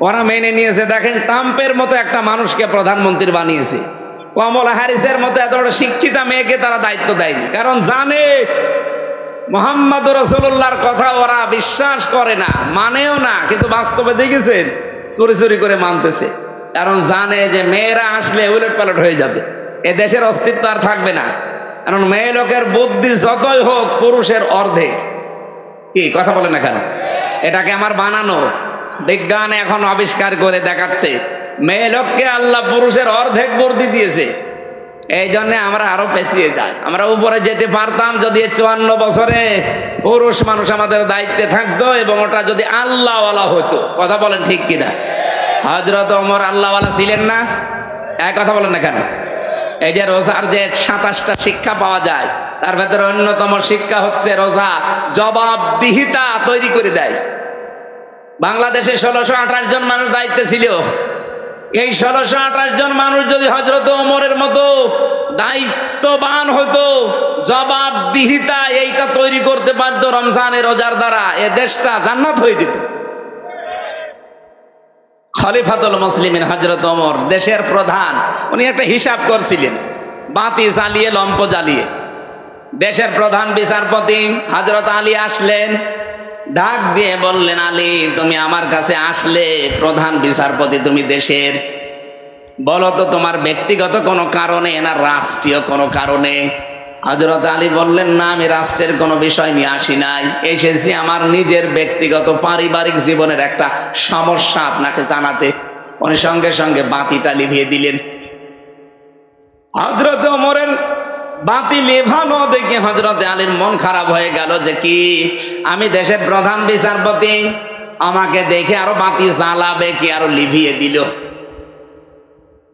[SPEAKER 1] ওরা মেনে নিয়েছে। দেখেন ট্রাম্পের মতো একটা মানুষকে প্রধানমন্ত্রী বানিয়েছে, কমলা হ্যারিসের মতো এত বড় শিক্ষিতা মেয়েকে তারা দায়িত্ব দেয়নি, কারণ জানে মুহাম্মদ রাসূলুল্লাহর কথা ওরা বিশ্বাস করে না, মানেও না, কিন্তু বাস্তবে দেখেছেন চুরি চুরি করে মানতেছে। কারণ জানে যে মেয়েরা আসলে উলট পালট হয়ে যাবে, এ দেশের অস্তিত্ব আর থাকবে না। কারণ মেয়ে লোকের বুদ্ধি যতই হোক পুরুষের অর্ধেক। কি কথা বলে না কেন? এটাকে আমার বানানো, বিজ্ঞান এখন আবিষ্কার করে দেখাচ্ছে মেয়ে লোককে আল্লাহ পুরুষের অর্ধেক বুদ্ধি দিয়েছে। এই জন্য আমরা আরো পেছিয়ে যাই। আমরা উপরে যেতে পারতাম যদি 54 বছরে পুরুষ মানুষ আমাদের দায়িত্বে থাকতো এবং ওটা যদি আল্লাহওয়ালা হতো। কথা বলেন ঠিক কিনা? হযরত ওমর আল্লাহওয়ালা ছিলেন না? এক কথা বলেন না কেন? এই যে রোজার যে 27টা শিক্ষা পাওয়া যায়, তার ভেতরে অন্যতম শিক্ষা হচ্ছে রোজা জবাবদিহিতা তৈরি করে দেয়। বাংলাদেশে 1628 জন মানুষ দায়িত্বে ছিল। এই 1628 জন মানুষ যদি হযরত ওমরের মতো দায়িত্ববান হতো, জবাবদিহিতা এইটা তৈরি করতে পারতো রমজানের রোজার দ্বারা, এ দেশটা জান্নাত হয়ে যেত। খলিফাতুল মুসলিমিন হযরত ওমর দেশের প্রধান, উনি একটা হিসাব করছিলেন বাতি জ্বালিয়ে লম্প জ্বালিয়ে। দেশের প্রধান বিচারপতি হযরত আলী আসলেন, ডাক দিয়ে বললেন, আলী তুমি আমার কাছে আসলে, প্রধান বিচারপতি তুমি দেশের, বলো তো তোমার ব্যক্তিগত কোনো কারণে না রাষ্ট্রীয় কোনো কারণে? হযরত আলী বললেন, না আমি রাষ্ট্রের কোনো বিষয় নিয়ে আসি নাই, এসেছি আমার নিজের ব্যক্তিগত পারিবারিক জীবনের একটা সমস্যা আপনাকে জানাতে। উনি সঙ্গে সঙ্গে বাতিটা লিভিয়ে দিলেন। হযরত ওমরের বাতি লেভানো দেখে হযরত আলীর মন খারাপ হয়ে গেল, যে কি আমি দেশের প্রধান বিচারপতি, আমাকে দেখে আরো বাতি জ্বালাবে কি, আরো লিভিয়ে দিল।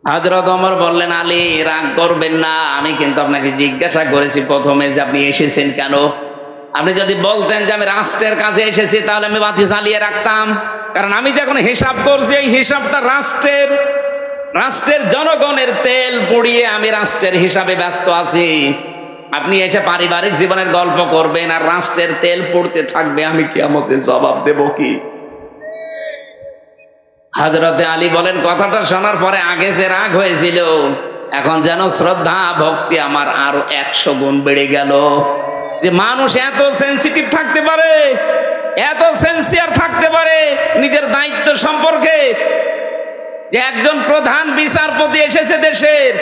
[SPEAKER 1] হযরত ওমর বললেন, আলী রাগ করবেন না, আমি কিন্তু আপনাকে জিজ্ঞাসা করেছি প্রথমে যে আপনি এসেছেন কেন। আপনি যদি বলতেন যে আমি রাষ্ট্রের কাছে এসেছি, তাহলে আমি বাতি জ্বালিয়ে রাখতাম, কারণ আমি যে এখন হিসাব করছি এই হিসাবটা রাষ্ট্রের জনগণের তেল পুড়িয়ে আমি রাষ্ট্রের হিসাবে ব্যস্ত আছি। আপনি এসে পারিবারিক জীবনের গল্প করবেন আর রাষ্ট্রের তেল পুড়তে থাকবে, আমি কিয়ামতে জবাব দেব কি? হযরতে আলী বলেন, কথাটা শোনার পরে আগে যে রাগ হয়েছিল এখন যেন শ্রদ্ধা ভক্তি আমার আরো 100 গুণ বেড়ে গেল। যে মানুষ এত সেনসিটিভ থাকতে পারে, এত সেন্সিয়ার থাকতে পারে নিজের দায়িত্ব সম্পর্কে, যে একজন প্রধান বিচারপতি এসেছে দেশের,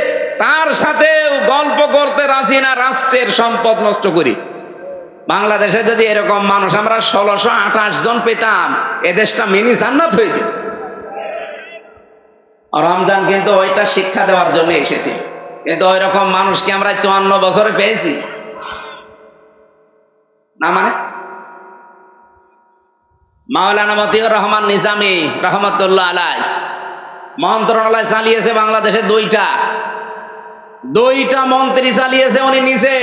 [SPEAKER 1] তার সাথেও গল্প করতে রাজি না রাষ্ট্রের সম্পদ নষ্ট করি। বাংলাদেশে যদি এরকম মানুষ আমরা 1628 জন পেতাম, এ দেশটা মিনি জান্নাত হয়ে যেত। রমজান কিন্তু ওইটা শিক্ষা দেওয়ার জন্য এসেছি, কিন্তু ওই রকম মানুষকে আমরা 54 বছরে পেয়েছি না? মানে মাওলানা মতিউর রহমান নিজামী রহমতুল্লাহ আলাইহি মন্ত্রণালয় চালিয়েছে বাংলাদেশে, দুইটা মন্ত্রী চালিয়েছে উনি নিজে।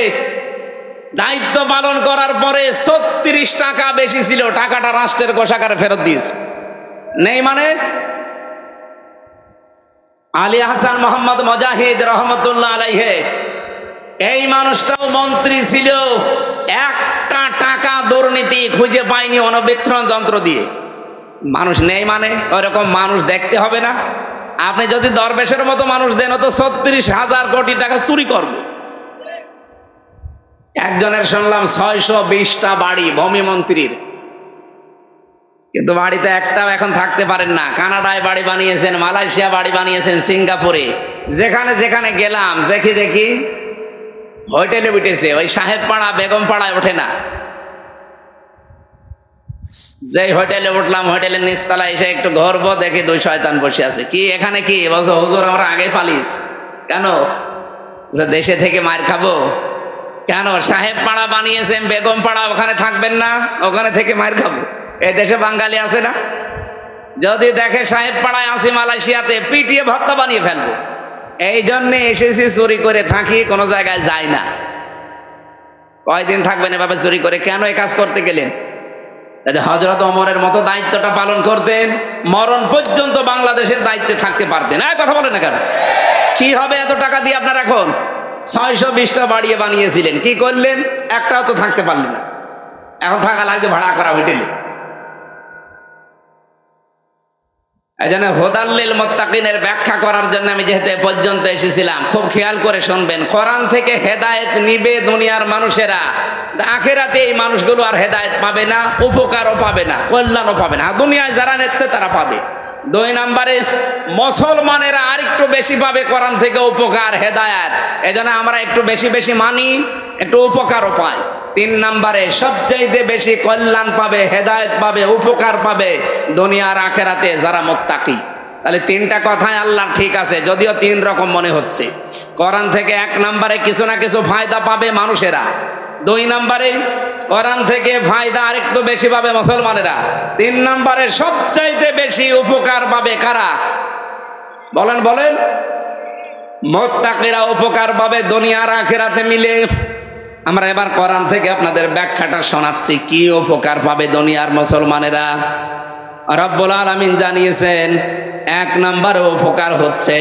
[SPEAKER 1] দায়িত্ব পালন করার পরে 36 টাকা বেশি ছিল, টাকাটা রাষ্ট্রের কোষাগারে ফেরত দিয়েছে। নেই মানে আলী হাসান মোহাম্মদ মুজাহিদ রহমতুল্লাহ আলাইহি, এই মানুষটাও মন্ত্রী ছিল, একটা টাকা দুর্নীতি খুঁজে পায়নি অণুবীক্ষণ যন্ত্র দিয়ে। মানুষ নেই মানে ওইরকম মানুষ দেখতে হবে না? আপনি যদি দরবেশের মতো মানুষ দেন, তো 36,000 কোটি টাকা চুরি করবে। একজনের শুনলাম 620টা বাড়ি ভূমি মন্ত্রীর, কিন্তু বাড়িতে একটাও এখন থাকতে পারেন না। কানাডায় বাড়ি বানিয়েছেন, মালয়েশিয়া বাড়ি বানিয়েছেন, সিঙ্গাপুরে, যেখানে যেখানে গেলাম দেখি হোটেলে উঠেছে, ওই সাহেব পাড়া বেগম পাড়ায় ওঠে না। যে হোটেলে উঠলাম, হোটেলের নিচতলায় এসে একটু ঘরব, দেখি 2 শয়তান বসে আছে। কি এখানে কি? বলছো হুজুর আমরা আগে পালিয়েছি। কেন? যে দেশে থেকে মার খাবো। কেন? সাহেব পাড়া বানিয়েছেন, বেগম পাড়া, ওখানে থাকবেন না? ওখানে থেকে মার খাবো। এই দেশে বাঙালি আছে না? যদি দেখে সাহেব পাড়ায় আছি মালয়েশিয়াতে, পিটিয়ে ভর্তা বানিয়ে ফেলবো। এই জন্যে এসেছি, চুরি করে থাকি, কোনো জায়গায় যাই না। কয়দিন থাকবেন এভাবে চুরি করে? কেন এই কাজ করতে গেলেন? হযরত ওমরের মতো দায়িত্বটা পালন করতেন, মরণ পর্যন্ত বাংলাদেশের দায়িত্বে থাকতে পারতেন। কথা বলেন না কেন? কি হবে এত টাকা দিয়ে আপনার? এখন 620টা বাড়িয়ে বানিয়েছিলেন, কি করলেন? একটাও তো থাকতে পারলেন না। এখন থাকা লাগবে ভাড়া করা হোটেলে। এই জন্য হুদাল্লিল মুত্তাকিনের ব্যাখ্যা করার জন্য আমি যেহেতু এ পর্যন্ত এসেছিলাম, খুব খেয়াল করে শুনবেন। কোরআন থেকে হেদায়েত নিবে দুনিয়ার মানুষেরা, আখিরাতে এই মানুষগুলো আর হেদায়েত পাবে না, উপকারও পাবে না, কল্যাণও পাবে না। দুনিয়ায় যারা নিচ্ছে তারা পাবে। 2 নম্বরে মুসলমানেরা আরেকটু বেশি পাবে কোরআন থেকে উপকার, হেদায়েত। এজন্য আমরা একটু বেশি বেশি মানি, একটু উপকারও পাই। 3 নম্বরে সবচাইতে বেশি কল্যাণ পাবে, হেদায়েত পাবে, উপকার পাবে দুনিয়ার আখিরাতে যারা মুত্তাকি। তাহলে 3টা কথাই আল্লাহ ঠিক আছে, যদিও 3 রকম মনে হচ্ছে। কোরআন থেকে 1 নম্বরে কিছু না কিছু ফায়দা পাবে মানুষেরা। 2 নম্বরে কোরআন থেকে ফায়দা আরেকটু বেশি পাবে মুসলমানেরা। 3 নম্বরে সবচাইতে বেশি উপকার পাবে কারা? বলেন বলেন। মুত্তাকিরা উপকার পাবে দুনিয়ার আখিরাতে মিলে। আমরা এবার কোরআন থেকে আপনাদের ব্যাখ্যাটা শোনাচ্ছি, কি উপকার পাবে দুনিয়ার মুসলমানেরা। রব্বুল আলামিন জানিয়েছেন 1 নম্বরে উপকার হচ্ছে,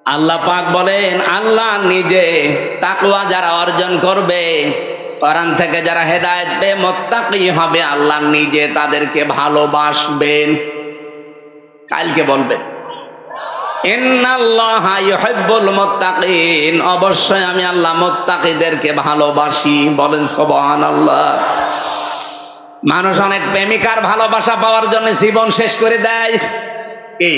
[SPEAKER 1] আল্লাহ পাক বলেন আল্লাহ নিজে তাকওয়া যারা অর্জন করবে, কোরআন থেকে যারা হেদায়েত পেয়ে মুত্তাকি হবে, আল্লাহ নিজে তাদেরকে ভালোবাসবেন। কালকে বলবেন ইন্নাল্লাহা ইউহিব্বুল মুত্তাকিন, অবশ্যই আমি আল্লাহ মুত্তাকিদেরকে ভালোবাসি। বলেন সুবহানাল্লাহ। মানুষ অনেক প্রেমিকার ভালোবাসা পাওয়ার জন্য জীবন শেষ করে দেয়। কি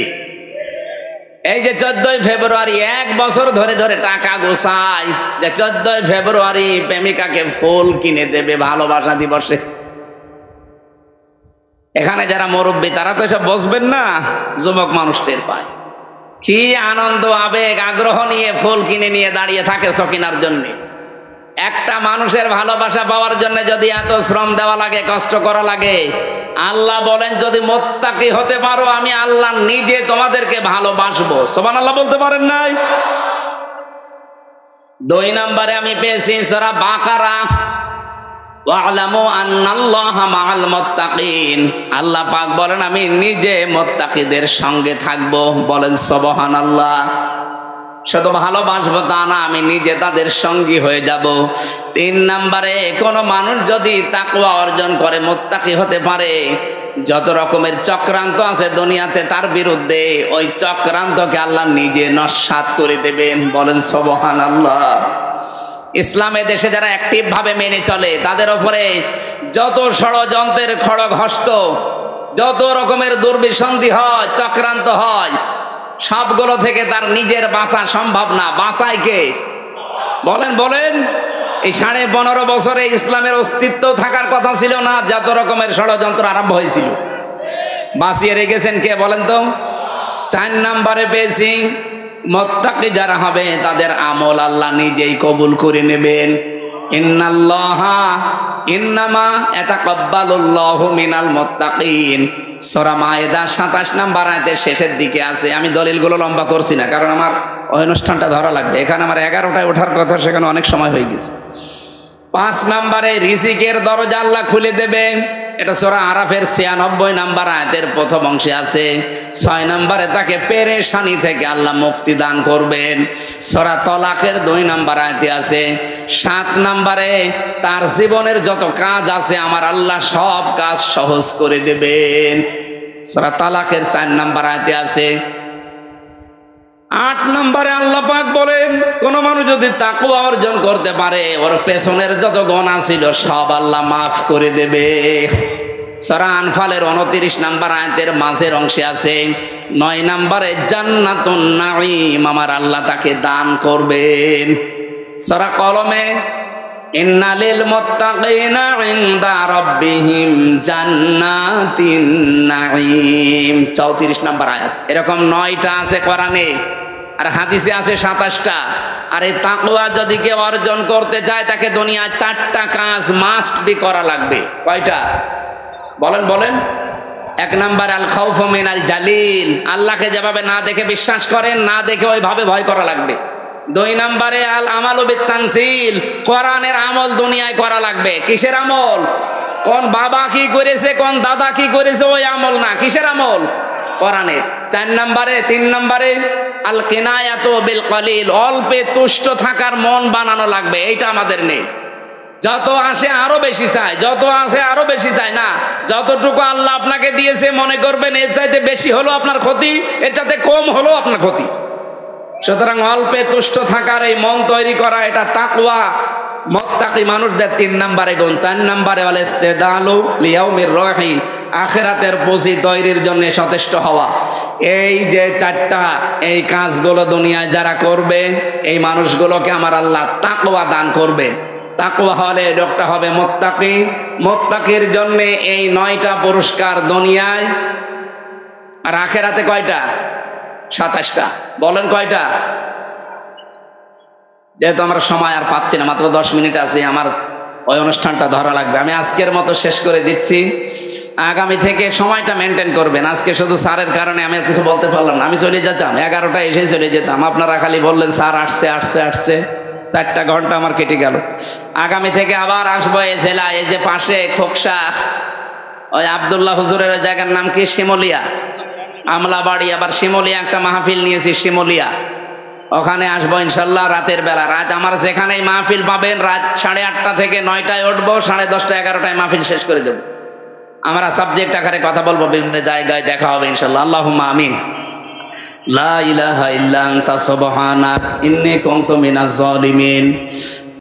[SPEAKER 1] এই যে 14ই ফেব্রুয়ারি 1 বছর ধরে ধরে টাকা গোছায় যে 14ই ফেব্রুয়ারি প্রেমিকাকে ফুল কিনে দেবে ভালোবাসা দিবসে। এখানে যারা মুরব্বী তারা তো এসব বসবেন না, যুবক মানুষ টের পায়। কি আনন্দ, আবেগ, আগ্রহ নিয়ে ফুল কিনে নিয়ে দাঁড়িয়ে থাকে সকিনার জন্য। একটা মানুষের ভালোবাসা পাওয়ার জন্য যদি এত শ্রম দেওয়া লাগে, কষ্ট করা লাগে, আল্লাহ বলেন যদি মুত্তাকি হতে পারো আমি আল্লাহ নিজে তোমাদেরকে ভালোবাসবো। সুবহানাল্লাহ বলতে পারেন নাই? 2 নম্বরে আমি পেয়েছি সূরা বাকারা, ওয়া'লামু আন্নাল্লাহা মা'আল মুত্তাকিন। আল্লাহ পাক বলেন আমি নিজে মুত্তাকিদের সঙ্গে থাকবো। বলেন সুবহানাল্লাহ। শুধু ভালোবাসবো তা না, আমি নিজে তাদের সঙ্গী হয়ে যাব। 3 নম্বরে কোন মানুষ যদি তাকওয়া অর্জন করে, মুত্তাকি হতে পারে, যত রকমের চক্রান্ত আছে দুনিয়াতে তার বিরুদ্ধে, ওই চক্রান্তকে আল্লাহ নিজে নস্যাৎ করে দেবেন। বলেন সুবহানাল্লাহ। ইসলামে দেশে যারা অ্যাক্টিভ ভাবে মেনে চলে, তাদের উপরে যত ষড়যন্ত্রের খড়গ হস্ত, যত রকমের দুর্বিসন্ধি হয়, চক্রান্ত হয়, সবগুলো থেকে তার নিজের বাঁচা সম্ভব না। বাঁচায় কে? বলেন বলেন। এই 15.5 বছরে ইসলামের অস্তিত্ব থাকার কথা ছিল না, যত রকমের ষড়যন্ত্র আরম্ভ হয়েছিল। বাঁচিয়ে রেখেছেন কে বলেন তো? 4 নম্বরে পেয়েছি মুত্তাকি যারা হবে তাদের আমল আল্লাহ নিজেই কবুল করে নেবেন। ইন্নামা ইয়াতাকাব্বালুল্লাহু মিনাল মুত্তাকিন। সূরা মায়েদা 27 নম্বর আয়াতের শেষের দিকে আছে। আমি দলিলগুলো লম্বা করছি না, কারণ আমার অনুষ্ঠানটা ধরা লাগবে। এখানে আমার 11টায় ওঠার কথা, সেখানে অনেক সময় হয়ে গেছে। 5 নম্বরে রিজিকের দরজা আল্লাহ খুলে দেবে। এটা সূরা আরাফের 96 নম্বর আয়াতের প্রথম অংশে আছে। 6 নম্বরে তাকে পেরেশানি থেকে আল্লাহ মুক্তি দান করবেন। সূরা তালাকের 2 নম্বর আয়াতে আছে। 7 নম্বরে তার জীবনের যত কাজ আছে আমার আল্লাহ সব কাজ সহজ করে দেবেন। সূরা তালাকের 4 নম্বর আয়াতে আছে। 8 নম্বরে আল্লাহ পাক বলেন কোন মানুষ যদি তাকওয়া অর্জন করতে পারে, ওর পেছনের যত গুনাহ ছিল সব আল্লাহ মাফ করে দেবে। সূরা আনফালের 29 নম্বর আয়াতের মাঝের অংশে আছে। 9 নম্বরে জান্নাতুন নাঈম, আমার আল্লাহ তাকে দান করবেন। সূরা কলমে ইন্না লিল মুত্তাকিনা ইনদা রাব্বিহিম জান্নাতিন নাঈম 34 নম্বর আয়াত। এরকম 9টা আছে কোরআনে, আর হাদিসে আছে 27টা। আর এই তাকওয়া যদি কেউ অর্জন করতে চায়, তাকে দুনিয়ায় 4টা কাজ মাস্ট বি করা লাগবে। কয়টা বলেন বলেন? 1 নম্বর আল খাউফু মিনাল জালিল, আল্লাহকে যেভাবে না দেখে বিশ্বাস করেন, না দেখে ওইভাবে ভয় করা লাগবে। 2 নম্বরে আল আমালু বিত-তানসিল, কোরআনের আমল দুনিয়ায় করা লাগবে। কিসের আমল? কোন বাবা কি করেছে, কোন দাদা কি করেছে ওই আমল না, কিসের আমল? কোরআনের। 4 নম্বরে 3 নম্বরে আল কিনায়াতু বিল কলিল, অল্পে তুষ্ট থাকার মন বানানো লাগবে। এইটা আমাদের নেই। যত আসে আরো বেশি চাই, যত আসে আরো বেশি চাই না। যতটুকু আল্লাহ আপনাকে দিয়েছে মনে করবেন এর চাইতে বেশি হলো আপনার ক্ষতি, এর চাইতে কম হলো আপনার ক্ষতি। সুতরাং অল্পে তুষ্ট থাকার এই মন তৈরি করা, এটা তাকওয়া। মুত্তাকি মানুষদের 3 নম্বরে গুণ। 4 নম্বরে ওয়াল ইস্তিদালু লিয়াউমির রহি, আখিরাতের পুঁজি তৈরির জন্য সচেষ্ট হওয়া। এই যে 4টা এই কাজগুলো দুনিয়ায় যারা করবে, এই মানুষগুলোকে আমার আল্লাহ তাকওয়া দান করবে। তাকওয়া হলে লোকটা হবে মুত্তাকি। মুত্তাকির জন্য এই 9টা পুরস্কার দুনিয়ায়, আর আখিরাতে কয়টা? 27টা। বলেন কয়টা? যেহেতু আমরা সময় আর পাচ্ছি না, মাত্র 10 মিনিট আছে, আমার ওই অনুষ্ঠানটা ধরা লাগবে। আমি আজকের মতো শেষ করে দিচ্ছি। আগামী থেকে সময়টা মেনটেন করবেন। আজকে শুধু স্যারের কারণে আমি আর কিছু বলতে পারলাম না। আমি চলে যেতাম 11টা এসেই চলে যেতাম, আপনারা খালি বললেন স্যার আসছে আসছে আসছে, 4টা ঘন্টা আমার কেটে গেল। আগামী থেকে আবার আসবো এই জেলা, এই যে পাশে খোকসা, ওই আব্দুল্লাহ হুজুরের ওই জায়গার নাম কি, শিমুলিয়া, আমলাবাড়ি। আবার শিমুলিয়া একটা মাহফিল নিয়েছি, শিমুলিয়া, ওখানে আসবো ইনশাল্লাহ রাতের বেলা। রাত আমার যেখানেই মাহফিল পাবেন, রাত 8:30 থেকে 9টায় উঠবো, 10:30 11টায় মাহফিল শেষ করে দেবো। আমরা সাবজেক্ট আকারে কথা বলবো, বিভিন্ন জায়গায় দেখা হবে ইনশাল্লাহ। আল্লাহুম্মা আমিন। লা ইলাহা ইল্লা আনতা সুবহানাক ইন্নী কুনতু মিনাজ জালিমিন।